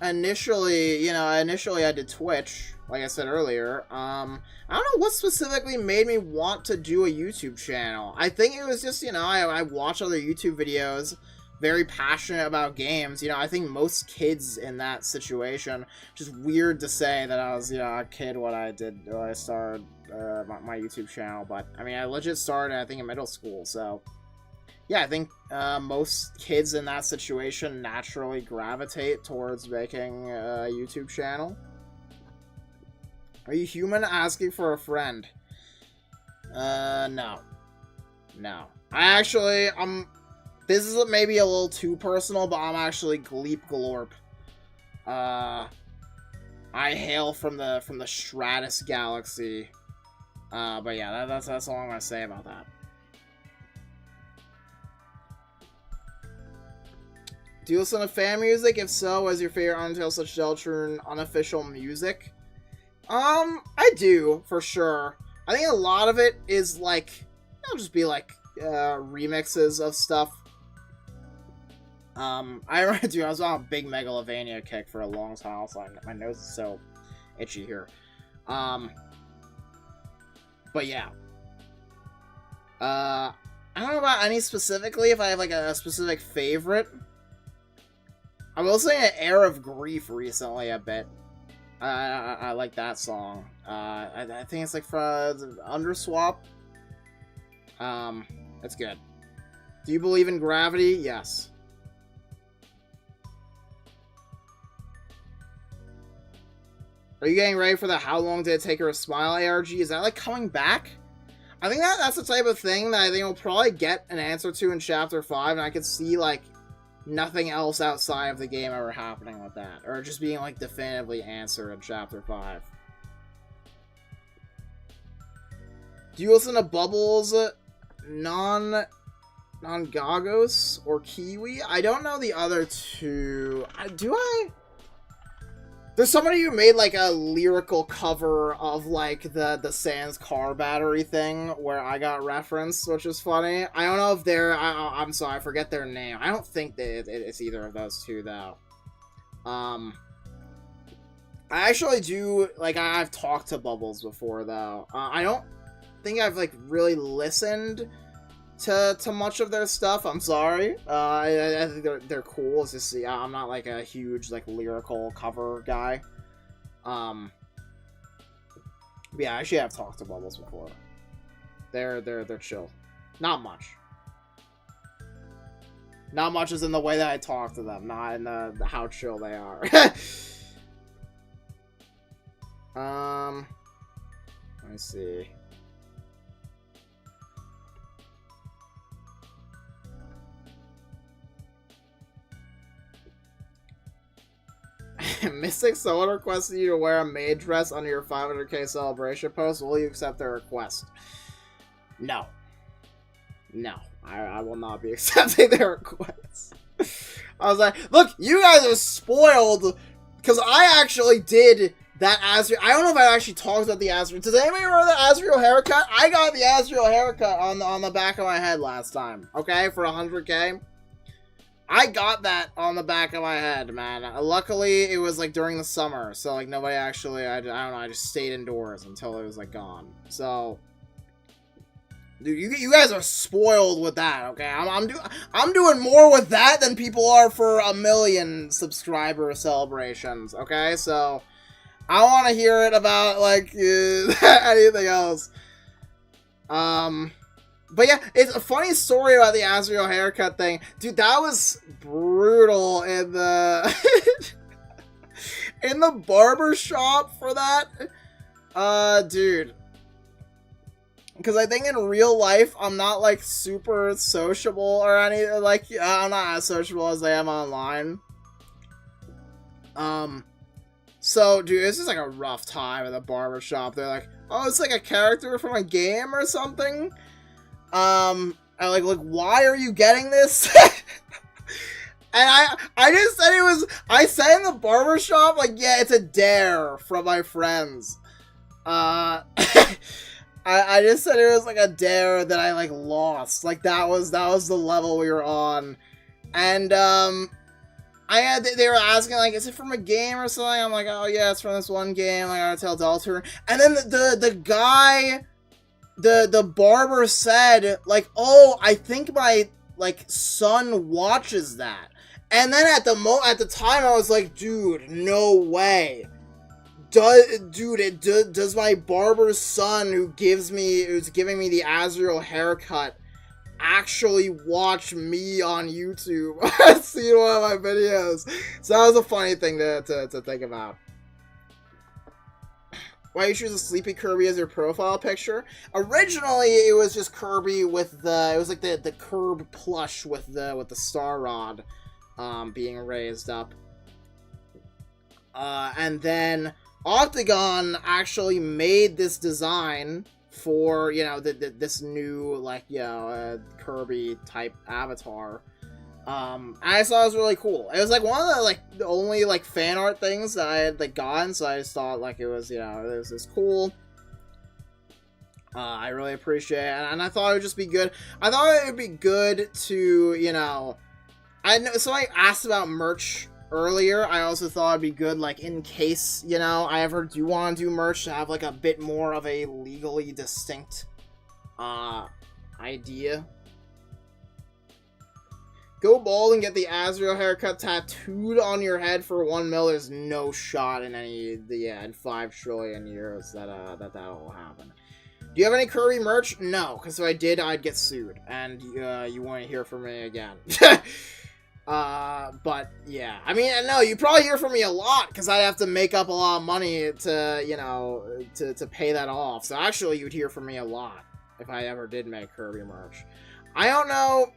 Speaker 1: initially, I did Twitch, like I said earlier. I don't know what specifically made me want to do a YouTube channel. I think it was just, I watch other YouTube videos, very passionate about games. I think most kids in that situation, just weird to say that I was, a kid when I started my YouTube channel, but, I mean, I legit started, I think, in middle school, so... Yeah, I think most kids in that situation naturally gravitate towards making a YouTube channel. Are you human asking for a friend? No. No. This is maybe a little too personal, but I'm actually Gleep Glorp. I hail from the Stratus Galaxy. But yeah, that's all I'm gonna say about that. Do you listen to fan music? If so, what is your favorite Undertale / Deltarune unofficial music? I do, for sure. I think a lot of it is, like, it'll just be, like, remixes of stuff. I remember, dude, I was on a big Megalovania kick for a long time, so my nose is so itchy here. But yeah. I don't know about any specifically, if I have, like, a specific favorite. I will say an Air of Grief recently a bit. I like that song. I think it's like from Underswap. That's good. Do you believe in gravity? Yes. Are you getting ready for the How Long Did It Take Her to Smile ARG? Is that like coming back? I think that's the type of thing that I think we'll probably get an answer to in Chapter 5, and I could see like nothing else outside of the game ever happening with that. Or just being, like, definitively answered in Chapter 5. Do you listen to Bubbles, Non-Gagos, or Kiwi? I don't know the other two. Do I? There's somebody who made, like, a lyrical cover of, like, the Sans car battery thing where I got referenced, which is funny. I don't know if they're... I'm sorry, I forget their name. I don't think that it's either of those two, though. I actually do... Like, I've talked to Bubbles before, though. I don't think I've, like, really listened to much of their stuff. I'm sorry. I think they're cool. It's just, yeah, I'm not like a huge like lyrical cover guy. Yeah, I actually have talked to Bubbles before. They're chill. Not much. Not much is in the way that I talk to them, not in the how chill they are. Let me see. Mystic someone requested you to wear a maid dress under your 500k celebration post. Will you accept their request? No. No. I will not be accepting their request. I was like, look, you guys are spoiled, because I actually did that Azrael. I don't know if I actually talked about the Azrael. Does anybody remember the Azrael haircut? I got the Azrael haircut on the back of my head last time, okay, for 100k. I got that on the back of my head, man. Luckily, it was, like, during the summer, so, like, nobody actually, I don't know, I just stayed indoors until it was, like, gone. So, dude, you guys are spoiled with that, okay? I'm doing more with that than people are for 1 million subscriber celebrations, okay? So, I want to hear it about, like, anything else. But yeah, it's a funny story about the Azrael haircut thing. Dude, that was brutal in the... in the barber shop for that. Dude. Because I think in real life, I'm not, like, super sociable or anything. Like, I'm not as sociable as I am online. So, dude, this is, like, a rough time at the barber shop. They're like, oh, it's like a character from a game or something? I'm like, why are you getting this? And I just said it was, I said in the barbershop, like, yeah, it's a dare from my friends. I just said it was, like, a dare that I, like, lost. Like, that was the level we were on. And, I they were asking, like, is it from a game or something? I'm like, oh yeah, it's from this one game, like Undertale Deltarune. And then the guy, the barber said, like, oh, I think my, like, son watches that. And then at the time, I was like, dude, no way. Does my barber's son, who's giving me the Azrael haircut, actually watch me on YouTube? See one of my videos. So that was a funny thing to think about. Why you choose a Sleepy Kirby as your profile picture? Originally, it was just Kirby with it was like the Kirb plush with the Star Rod being raised up. And then Octagon actually made this design for, you know, this new, like, you know, Kirby type avatar. I thought it was really cool. It was like one of the, like, the only, like, fan art things that I had, like, gotten, so I just thought, like, it was, you know, it was just cool. I really appreciate it, and I thought it would just be good. I thought it would be good to, you know, I know somebody asked about merch earlier. I also thought it'd be good, like, in case, you know, I ever do want to do merch, to have, like, a bit more of a legally distinct idea. Go bald and get the Azrael haircut tattooed on your head for 1 mil. There's no shot in in 5 trillion years that'll happen. Do you have any Kirby merch? No, because if I did, I'd get sued, and you won't hear from me again. But yeah, I mean, no, you probably hear from me a lot, because I'd have to make up a lot of money to, you know, to pay that off. So actually, you'd hear from me a lot if I ever did make Kirby merch. I don't know.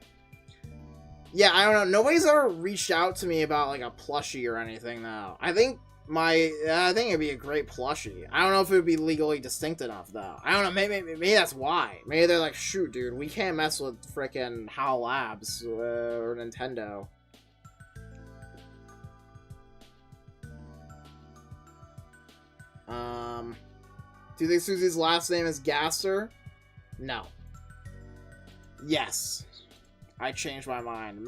Speaker 1: Yeah, I don't know. Nobody's ever reached out to me about, like, a plushie or anything, though. I think it'd be a great plushie. I don't know if it would be legally distinct enough, though. I don't know. Maybe that's why. Maybe they're like, shoot, dude, we can't mess with frickin' HAL Labs or Nintendo. Do you think Susie's last name is Gasser? No. Yes. I changed my mind.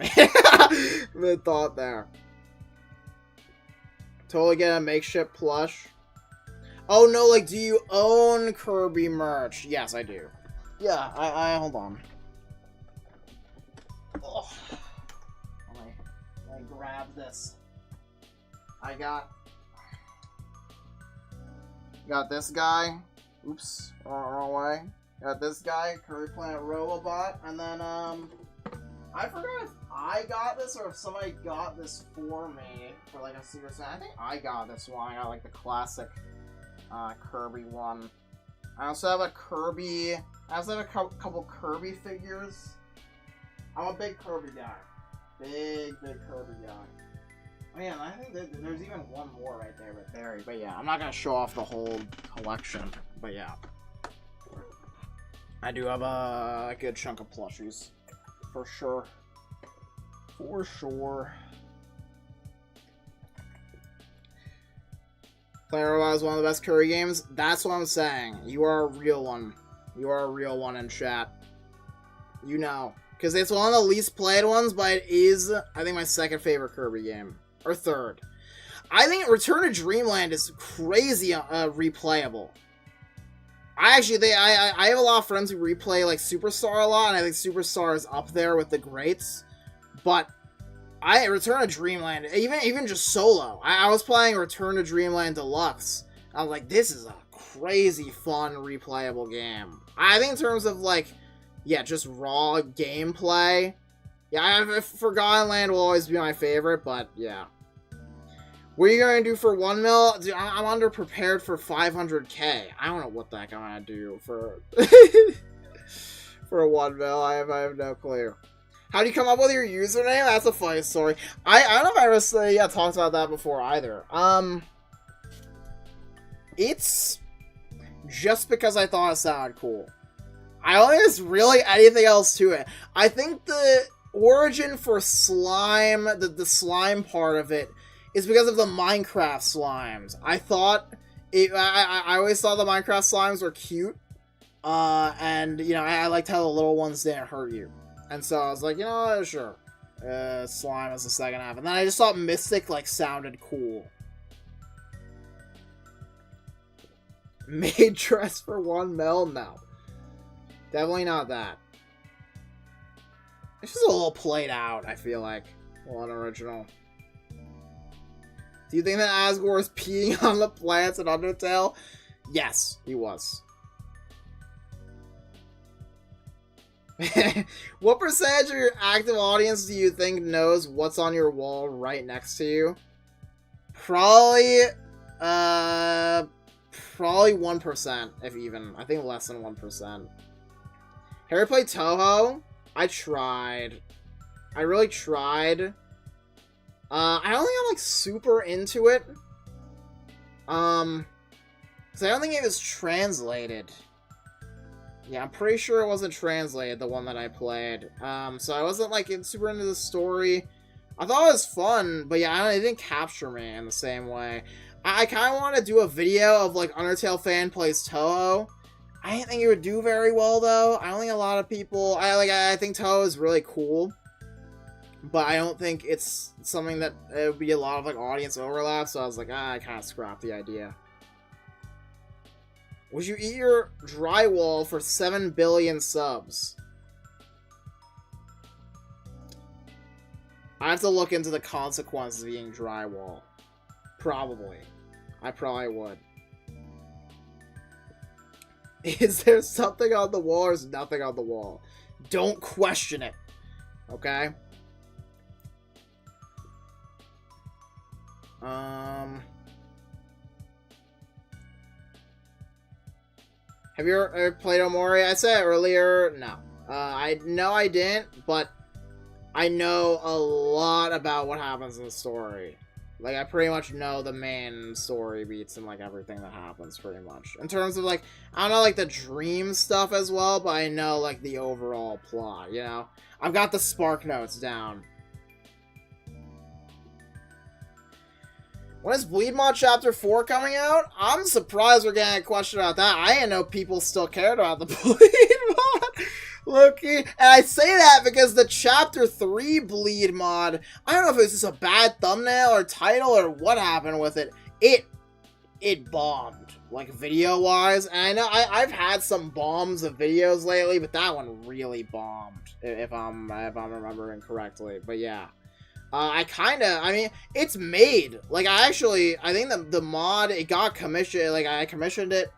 Speaker 1: Mid thought there. Totally get a makeshift plush. Oh no, like, do you own Kirby merch? Yes, I do. Yeah, I hold on. Oh. Let me grab this. I got this guy. Oops, wrong way. Got this guy, Kirby Planet Robobot, and then I forgot if I got this or if somebody got this for me for, like, a Secret Santa. I think I got this one. I got, like, the classic Kirby one. I also have a Kirby. I also have a couple Kirby figures. I'm a big Kirby guy. Big Kirby guy. Man, I think there's even one more right there with Barry. But yeah, I'm not gonna show off the whole collection. But yeah, I do have a good chunk of plushies. For sure. For sure. Player Robot is one of the best Kirby games. That's what I'm saying. You are a real one. You are a real one in chat. You know. Because it's one of the least played ones, but it is, I think, my second favorite Kirby game. Or third. I think Return to Dreamland is crazy replayable. I have a lot of friends who replay, like, Superstar a lot, and I think Superstar is up there with the greats. But Return to Dreamland, even just solo. I was playing Return to Dreamland Deluxe. I was like, this is a crazy fun replayable game. I think in terms of, like, yeah, just raw gameplay. Yeah, Forgotten Land will always be my favorite, but yeah. What are you going to do for 1 mil? Dude, I'm underprepared for 500k. I don't know what the heck I'm going to do for for 1 mil. I have no clue. How do you come up with your username? That's a funny story. I don't know if I ever talked about that before either. It's just because I thought it sounded cool. I don't think there's really anything else to it. I think the origin for slime, the slime part of it, is because of the Minecraft slimes. I always thought the Minecraft slimes were cute. And, you know, I liked how the little ones didn't hurt you. And so I was like, you know, sure. Slime was the second half. And then I just thought Mystic, like, sounded cool. Made dress for 1 mil? No. Definitely not that. It's just a little played out, I feel like. Well, unoriginal. Do you think that Asgore was peeing on the plants in Undertale? Yes, he was. What percentage of your active audience do you think knows what's on your wall right next to you? Probably 1%, if even. I think less than 1%. Have you played Toho? I tried. I really tried. I don't think I'm, like, super into it. Because I don't think it was translated. Yeah, I'm pretty sure it wasn't translated, the one that I played. So I wasn't, like, super into the story. I thought it was fun, but yeah, it didn't capture me in the same way. I kind of want to do a video of, like, Undertale fan plays Toho. I didn't think it would do very well, though. I don't think a lot of people... I think Toho is really cool. But I don't think it's something that it would be a lot of, like, audience overlap, so I was like, I kind of scrapped the idea. Would you eat your drywall for 7 billion subs? I have to look into the consequences of eating drywall. Probably. I probably would. Is there something on the wall or is nothing on the wall? Don't question it. Okay? Have you ever played Omori? I said earlier, no. I know I didn't, but I know a lot about what happens in the story. Like, I pretty much know the main story beats and, like, everything that happens, pretty much. In terms of, like, I don't know, like, the dream stuff as well, but I know, like, the overall plot, you know? I've got the Spark Notes down. When is Bleed Mod Chapter 4 coming out? I'm surprised we're getting a question about that. I didn't know people still cared about the Bleed Mod. Low-key. And I say that because the Chapter 3 Bleed Mod, I don't know if it was just a bad thumbnail or title or what happened with it. It bombed, like, video-wise. And I know I've had some bombs of videos lately, but that one really bombed, if I'm remembering correctly. But yeah. I mean, it's made. Like, I think the mod, it got commissioned, like, I commissioned it.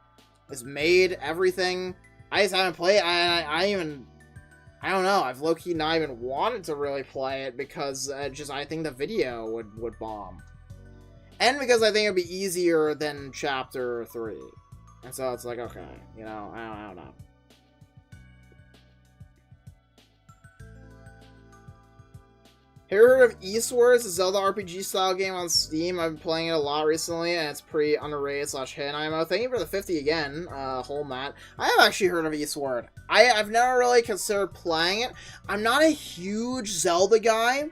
Speaker 1: It's made, everything. I just haven't played it. I don't know. I've low-key not even wanted to really play it because I think the video would bomb. And because I think it'd be easier than Chapter 3. And so it's like, okay, you know, I don't know. Have you heard of Eastwards, a Zelda RPG style game on Steam? I've been playing it a lot recently, and it's pretty underrated / hidden IMO. Thank you for the 50 again, whole Matt. I have actually heard of Eastward. I've never really considered playing it. I'm not a huge Zelda guy.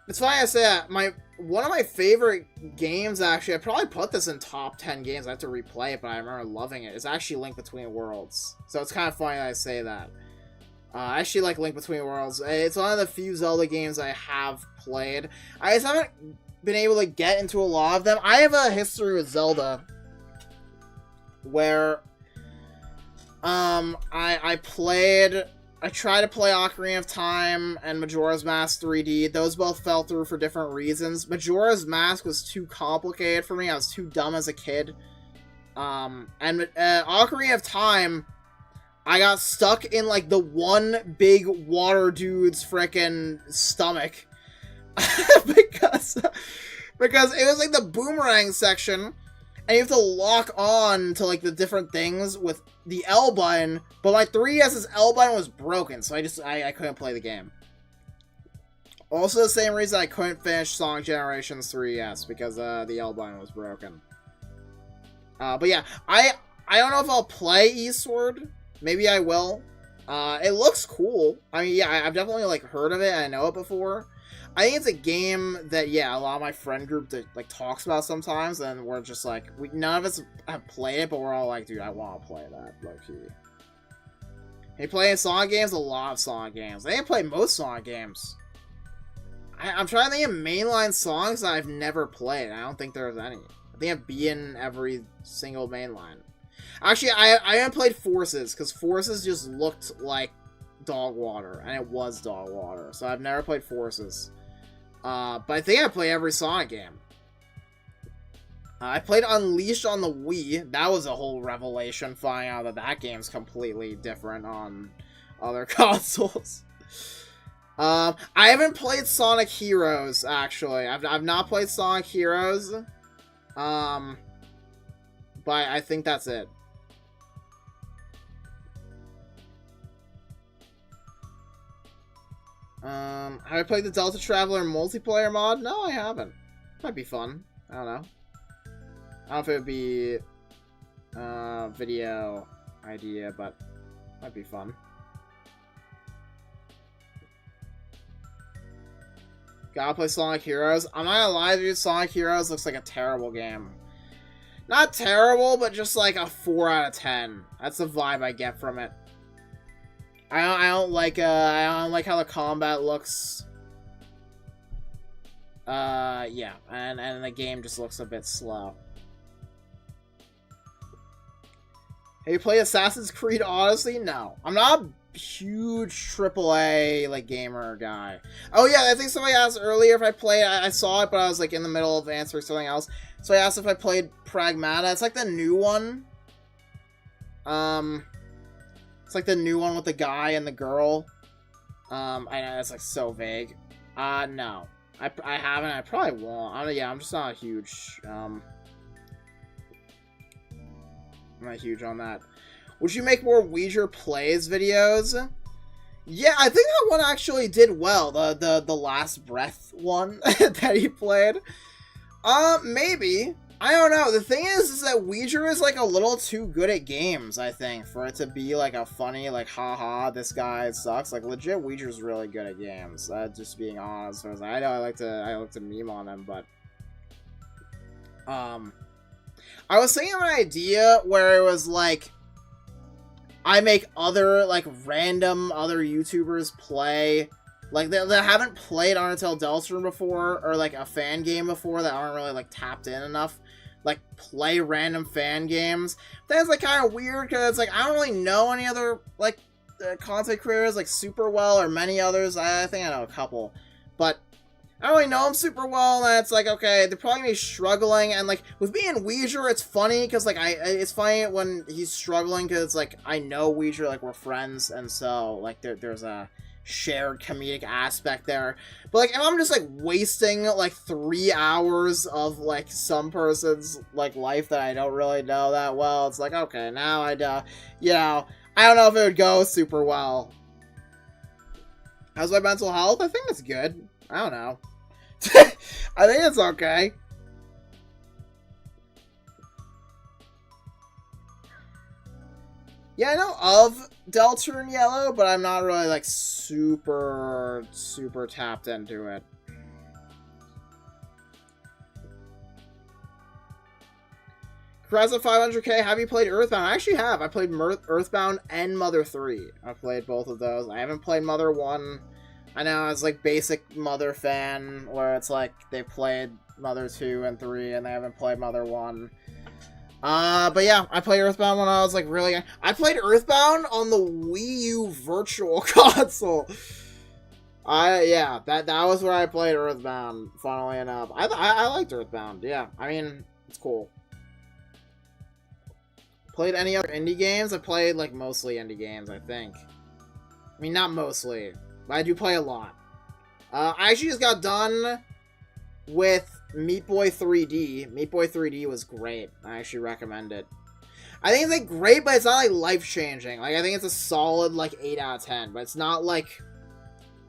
Speaker 1: It's funny I say that. One of my favorite games, actually, I probably put this in top 10 games. I have to replay it, but I remember loving it. It's actually Link Between Worlds. So it's kind of funny that I say that. I actually like Link Between Worlds. It's one of the few Zelda games I have played. I just haven't been able to get into a lot of them. I have a history with Zelda where I tried to play Ocarina of Time and Majora's Mask 3D. Those both fell through for different reasons. Majora's Mask was too complicated for me. I was too dumb as a kid. And Ocarina of Time, I got stuck in, like, the one big water dude's frickin' stomach. because it was, like, the boomerang section, and you have to lock on to, like, the different things with the L button, but my 3DS's L button was broken, so I couldn't play the game. Also the same reason I couldn't finish Sonic Generations 3DS, because the L button was broken. But yeah, I don't know if I'll play Eastward. Maybe I will. It looks cool. I mean, yeah, I've definitely, like, heard of it, and I know it before. I think it's a game that, yeah, a lot of my friend group that, like, talks about sometimes, and we're just like, none of us have played it, but we're all like, dude, I want to play that, low-key. You play any Sonic games? A lot of Sonic games. I didn't play most Sonic games. I'm trying to think of mainline songs that I've never played. I don't think there's any. I think I've beaten every single mainline. Actually, I haven't played Forces, because Forces just looked like dog water, and it was dog water. So I've never played Forces. But I think I play every Sonic game. I played Unleashed on the Wii. That was a whole revelation, finding out that that game's completely different on other consoles. I haven't played Sonic Heroes, actually. I've not played Sonic Heroes. But I think that's it. Have I played the Delta Traveler multiplayer mod? No, I haven't. Might be fun. I don't know. I don't know if it would be video idea, but might be fun. Gotta play Sonic Heroes. I'm not gonna lie to you, Sonic Heroes looks like a terrible game. Not terrible, but just like a 4 out of 10. That's the vibe I get from it. I don't like how the combat looks. Yeah, and the game just looks a bit slow. Have you played Assassin's Creed Odyssey? No. I'm not a huge AAA, like, gamer guy. Oh, yeah, I think somebody asked earlier if I played. I saw it, but I was, like, in the middle of answering something else. So I asked if I played Pragmata. It's, like, the new one. It's, like, the new one with the guy and the girl. I know, it's, like, so vague. No. I haven't. I probably won't. Yeah, I'm just not a huge, I'm not huge on that. Would you make more Ouija Plays videos? Yeah, I think that one actually did well. The Last Breath one that he played. Maybe. I don't know. The thing is that Ouija is like a little too good at games, I think, for it to be like a funny, like, haha, this guy sucks. Like, legit, Ouija's really good at games. Just being honest. I know I like to meme on them, but I was thinking of an idea where it was like, I make other, like, random other YouTubers play, like, that haven't played Undertale Deltarune before, or, like, a fan game before, that aren't really, like, tapped in enough, like, play random fan games. That's, like, kind of weird, because it's, like, I don't really know any other, like, content creators, like, super well, or many others. I think I know a couple, but I don't really know him super well, and it's like, okay, they're probably gonna be struggling, and, like, with me and Ouija, it's funny, because, like, it's funny when he's struggling, because, like, I know Ouija, like, we're friends, and so, like, there's a shared comedic aspect there. But, like, if I'm just, like, wasting, like, 3 hours of, like, some person's, like, life that I don't really know that well, it's like, okay, now you know, I don't know if it would go super well. How's my mental health? I think it's good. I don't know. I think it's okay. Yeah, I know of Deltarune Yellow, but I'm not really, like, super tapped into it. Congrats on 500k. Have you played Earthbound? I actually have. I played Earthbound and Mother 3. I played both of those. I haven't played Mother 1. I know, I was, like, basic Mother fan, where it's, like, they played Mother 2 and 3, and they haven't played Mother 1. But yeah, I played Earthbound when I was, like, really young. I played Earthbound on the Wii U Virtual Console. Yeah, that was where I played Earthbound, funnily enough. I liked Earthbound, yeah. I mean, it's cool. Played any other indie games? I played, like, mostly indie games, I think. I mean, not mostly. I do play a lot. I actually just got done with Meat Boy 3D. Meat Boy 3D was great. I actually recommend it. I think it's, like, great, but it's not, like, life-changing. Like, I think it's a solid, like, 8 out of 10, but it's not, like,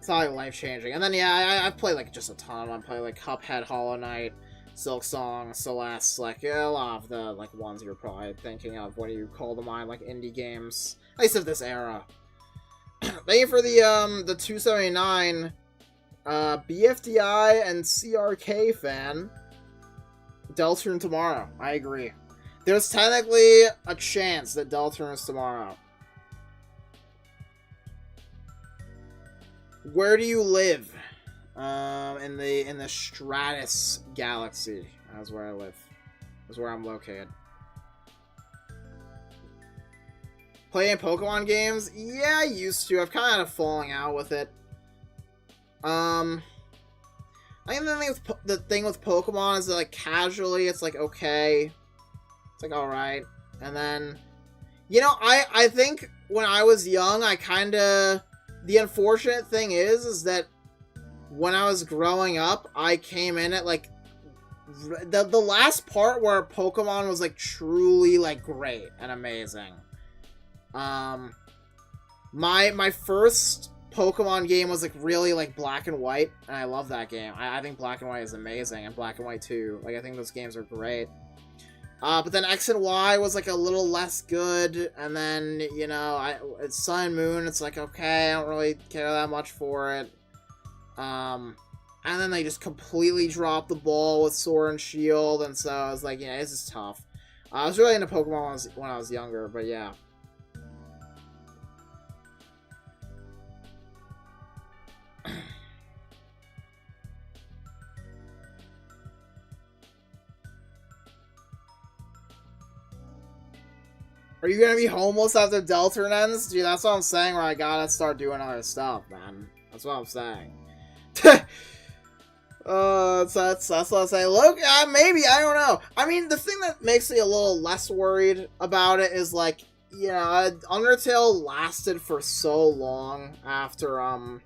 Speaker 1: life-changing. And then, yeah, I've played, like, just a ton. I play, like, Cuphead, Hollow Knight, Silksong, Celeste, like, a lot of the, like, ones you're probably thinking of when you call to mind, like, indie games. At least of this era. Thank you for the 279 BFDI and CRK fan. Deltarune tomorrow. I agree. – There's technically a chance that Deltarune is tomorrow. Where do you live? In the Stratus Galaxy. That's where I live. That's where I'm located. Playing Pokemon games? Yeah, I used to. I've kind of falling out with it. I think the thing with Pokemon is that, like, casually, it's like, okay. It's like, alright. And then, you know, I think when I was young, I kinda... The unfortunate thing is that when I was growing up, I came in at, like, the last part where Pokemon was, like, truly, like, great and amazing. My first Pokemon game was, like, really, like, Black and White, and I love that game. I think Black and White is amazing, and Black and White 2. Like, I think those games are great. But then X and Y was, like, a little less good, and then, you know, it's Sun and Moon, it's like, okay, I don't really care that much for it. And then they just completely dropped the ball with Sword and Shield, and so I was like, yeah, this is tough. I was really into Pokemon when I was younger, but yeah. Are you gonna be homeless after Deltarune ends? Dude, that's what I'm saying, where I gotta start doing other stuff, man. That's what I'm saying. That's what I'm saying. Look, maybe, I don't know. I mean, the thing that makes me a little less worried about it is, like, you know, Undertale lasted for so long after it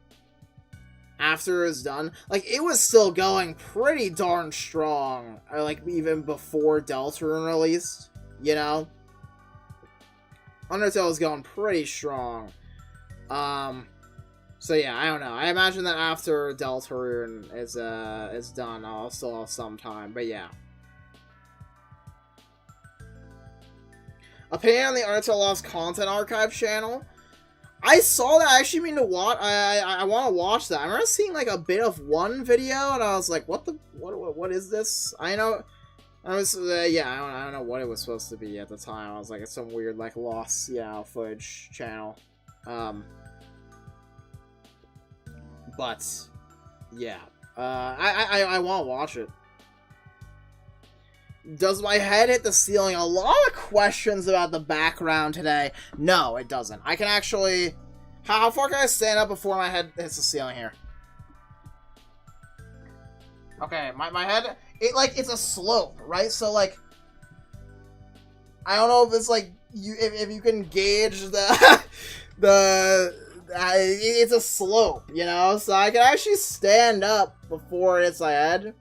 Speaker 1: was done. Like, it was still going pretty darn strong, like, even before Deltarune released, you know? Undertale was going pretty strong. So yeah, I don't know. I imagine that after Deltarune is done, I'll still have some time, but yeah. Opinion on the Undertale Lost Content Archive channel? I saw that. I actually mean to watch. I want to watch that. I remember seeing like a bit of one video, and I was like, what is this? I know. I was, yeah, I don't know what it was supposed to be at the time. I was like, it's some weird, like, lost, footage channel. But, yeah. I want to watch it. Does my head hit the ceiling? A lot of questions about the background today. No, it doesn't. I can actually... How far can I stand up before my head hits the ceiling here? Okay, my head... it's a slope, right? So, like, I don't know if it's, like, if you can gauge it's a slope, you know? So I can actually stand up before it hits my head.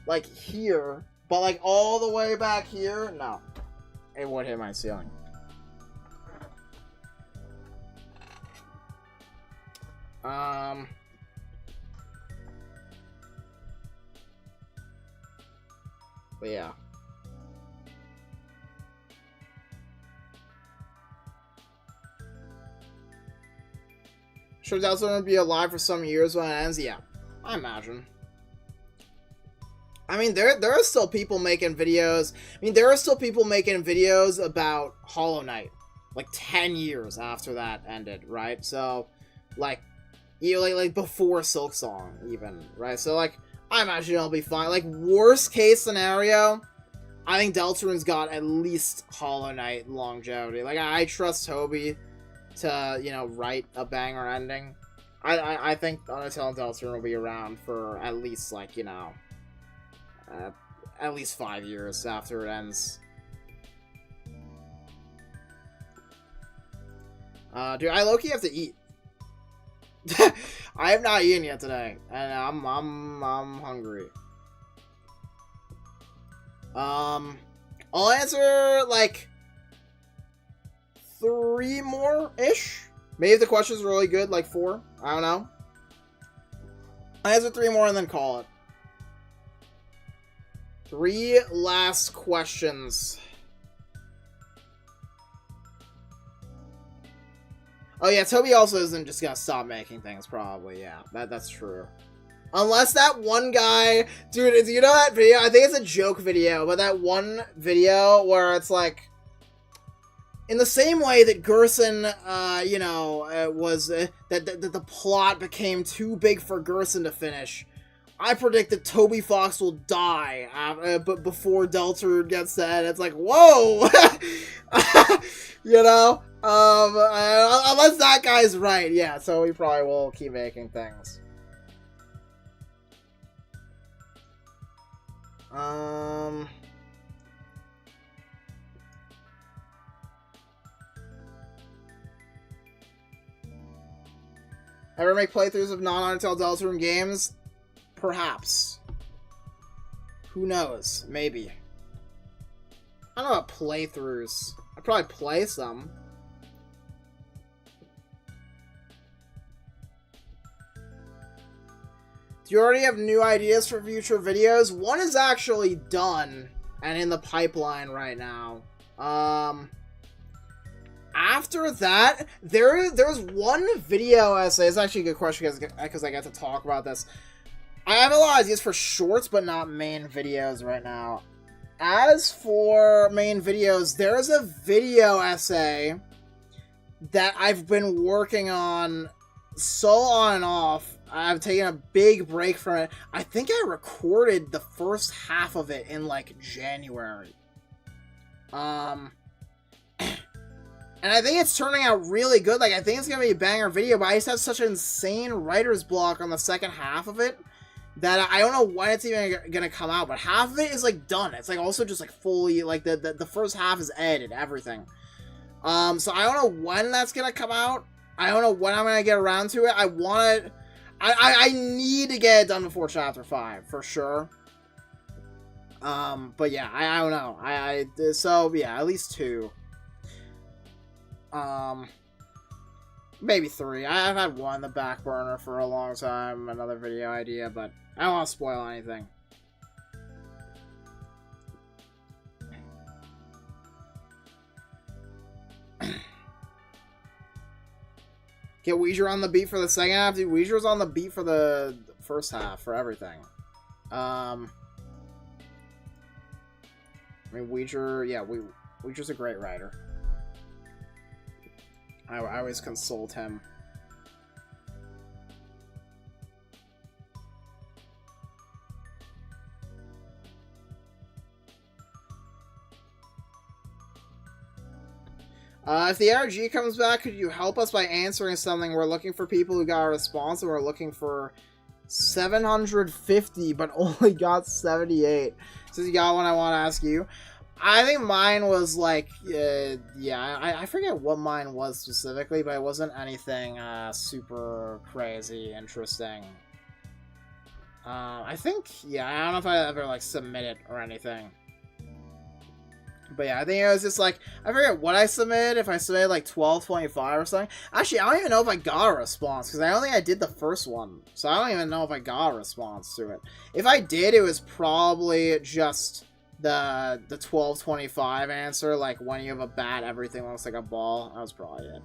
Speaker 1: Like, here. But, like, all the way back here, no. It would hit my ceiling. But yeah. Sure, that's going to be alive for some years when it ends? Yeah, I imagine. I mean, there are still people making videos. I mean, there are still people making videos about Hollow Knight, like 10 years after that ended, right? So, like, you know, like before Silksong, even, right? So, like, I imagine it'll be fine. Like, worst case scenario, I think Deltarune's got at least Hollow Knight longevity. Like, I trust Toby to, you know, write a banger ending. I think Undertale and Deltarune will be around for at least, like, you know, at least 5 years after it ends. Dude, I low-key have to eat. I have not eaten yet today, and I'm hungry. I'll answer like 3 more-ish. Maybe if the question's really good, like 4. I don't know. I'll answer 3 more and then call it. 3 last questions. Oh yeah, Toby also isn't just gonna stop making things, probably. Yeah, that's true. Unless that one guy... Dude, you know that video? I think it's a joke video, but that one video where it's like... in the same way that Gerson, was that the plot became too big for Gerson to finish, I predict that Toby Fox will die, but before Deltarune gets to end. It's like, whoa, unless that guy's right, yeah. So we probably will keep making things. Ever make playthroughs of non-Undertale Deltarune games? Perhaps. Who knows? Maybe. I don't know about playthroughs. I'd probably play some. Do you already have new ideas for future videos? One is actually done and in the pipeline right now. After that, there's one video essay. It's actually a good question because I get to talk about this. I have a lot of ideas for shorts, but not main videos right now. As for main videos, there's a video essay that I've been working on so on and off. I've taken a big break from it. I think I recorded the first half of it in, like, January. And I think it's turning out really good. Like, I think it's gonna be a banger video, but I just have such an insane writer's block on the second half of it that I don't know when it's even gonna come out, but half of it is, like, done. It's, like, also just, like, fully, like, the first half is edited, everything. So I don't know when that's gonna come out. I don't know when I'm gonna get around to it. I need to get it done before Chapter 5, for sure. But yeah, I don't know. So, yeah, at least 2. Maybe 3. I've had one in the back burner for a long time, another video idea, but I don't want to spoil anything. Get Weezer on the beat for the second half? Dude, Weezer's on the beat for the first half, for everything. I mean, Weezer, yeah, Weezer's a great writer. I always consult him. If the RG comes back, could you help us by answering something? We're looking for people who got a response, and we're looking for 750, but only got 78. So you got one I want to ask you. I think mine was like, yeah, I forget what mine was specifically, but it wasn't anything super crazy interesting. I think, yeah, I don't know if I ever like submitted or anything. But yeah, I think it was just like, I forget what I submitted, if I submitted like 1225 or something. Actually, I don't even know if I got a response, because I don't think I did the first one. So I don't even know if I got a response to it. If I did, it was probably just the 1225 answer, like when you have a bat, everything looks like a ball. That was probably it.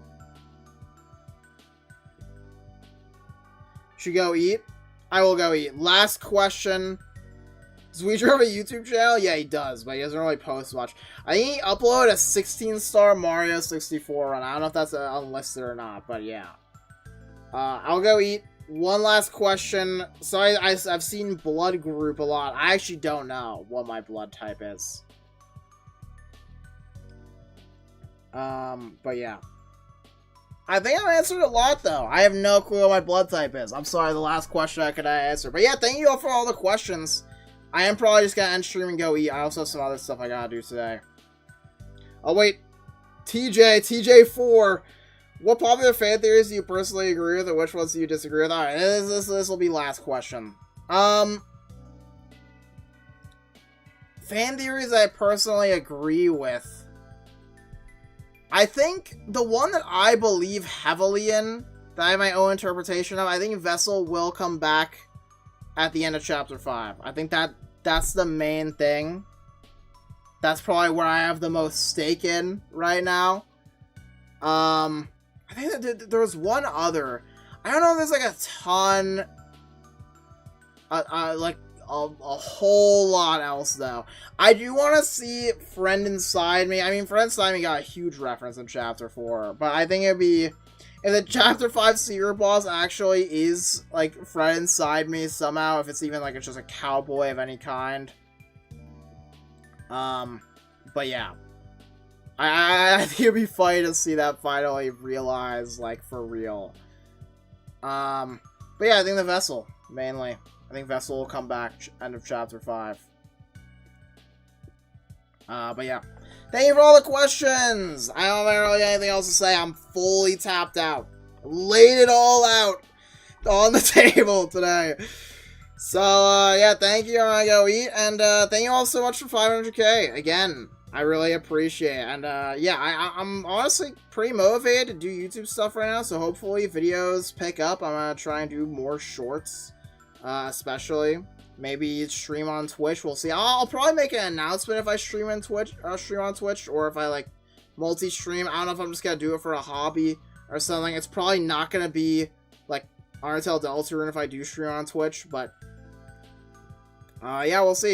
Speaker 1: Should go eat? I will go eat. Last question. Does Weezer have a YouTube channel? Yeah, he does, but he doesn't really post much. I think he uploaded a 16-star Mario 64 run. I don't know if that's unlisted or not, but yeah. I'll go eat. One last question. So I've seen blood group a lot. I actually don't know what my blood type is. But yeah. I think I've answered a lot, though. I have no clue what my blood type is. I'm sorry, the last question I could answer. But yeah, thank you all for all the questions. I am probably just gonna end stream and go eat. I also have some other stuff I gotta do today. Oh, wait. TJ4. What popular fan theories do you personally agree with, and which ones do you disagree with? Alright, this will be last question. Fan theories I personally agree with. I think the one that I believe heavily in, that I have my own interpretation of, I think Vessel will come back at the end of Chapter 5. I think that's the main thing. That's probably where I have the most stake in right now. I think that there's one other. I don't know if there's like a ton, like a whole lot else, though. I do want to see Friend Inside Me. I mean, Friend Inside Me got a huge reference in Chapter 4, but I think it'd be... If the Chapter 5 secret boss actually is, like, Friend Inside Me somehow, if it's even, like, it's just a cowboy of any kind. But yeah. I think it'd be funny to see that finally realized, like, for real. But yeah, I think the Vessel, mainly. I think Vessel will come back end of Chapter 5. But yeah. Thank you for all the questions! I don't have really anything else to say. I'm fully tapped out. Laid it all out on the table today. So, yeah, thank you. I'm gonna go eat. And, thank you all so much for 500k. Again, I really appreciate it. And, yeah, I'm honestly pretty motivated to do YouTube stuff right now. So, hopefully, videos pick up. I'm gonna try and do more shorts, especially. Maybe stream on Twitch. We'll see. I'll probably make an announcement if I stream on Twitch, or if I like multi-stream. I don't know if I'm just gonna do it for a hobby or something. It's probably not gonna be like Undertale Deltarune if I do stream on Twitch, but yeah, we'll see.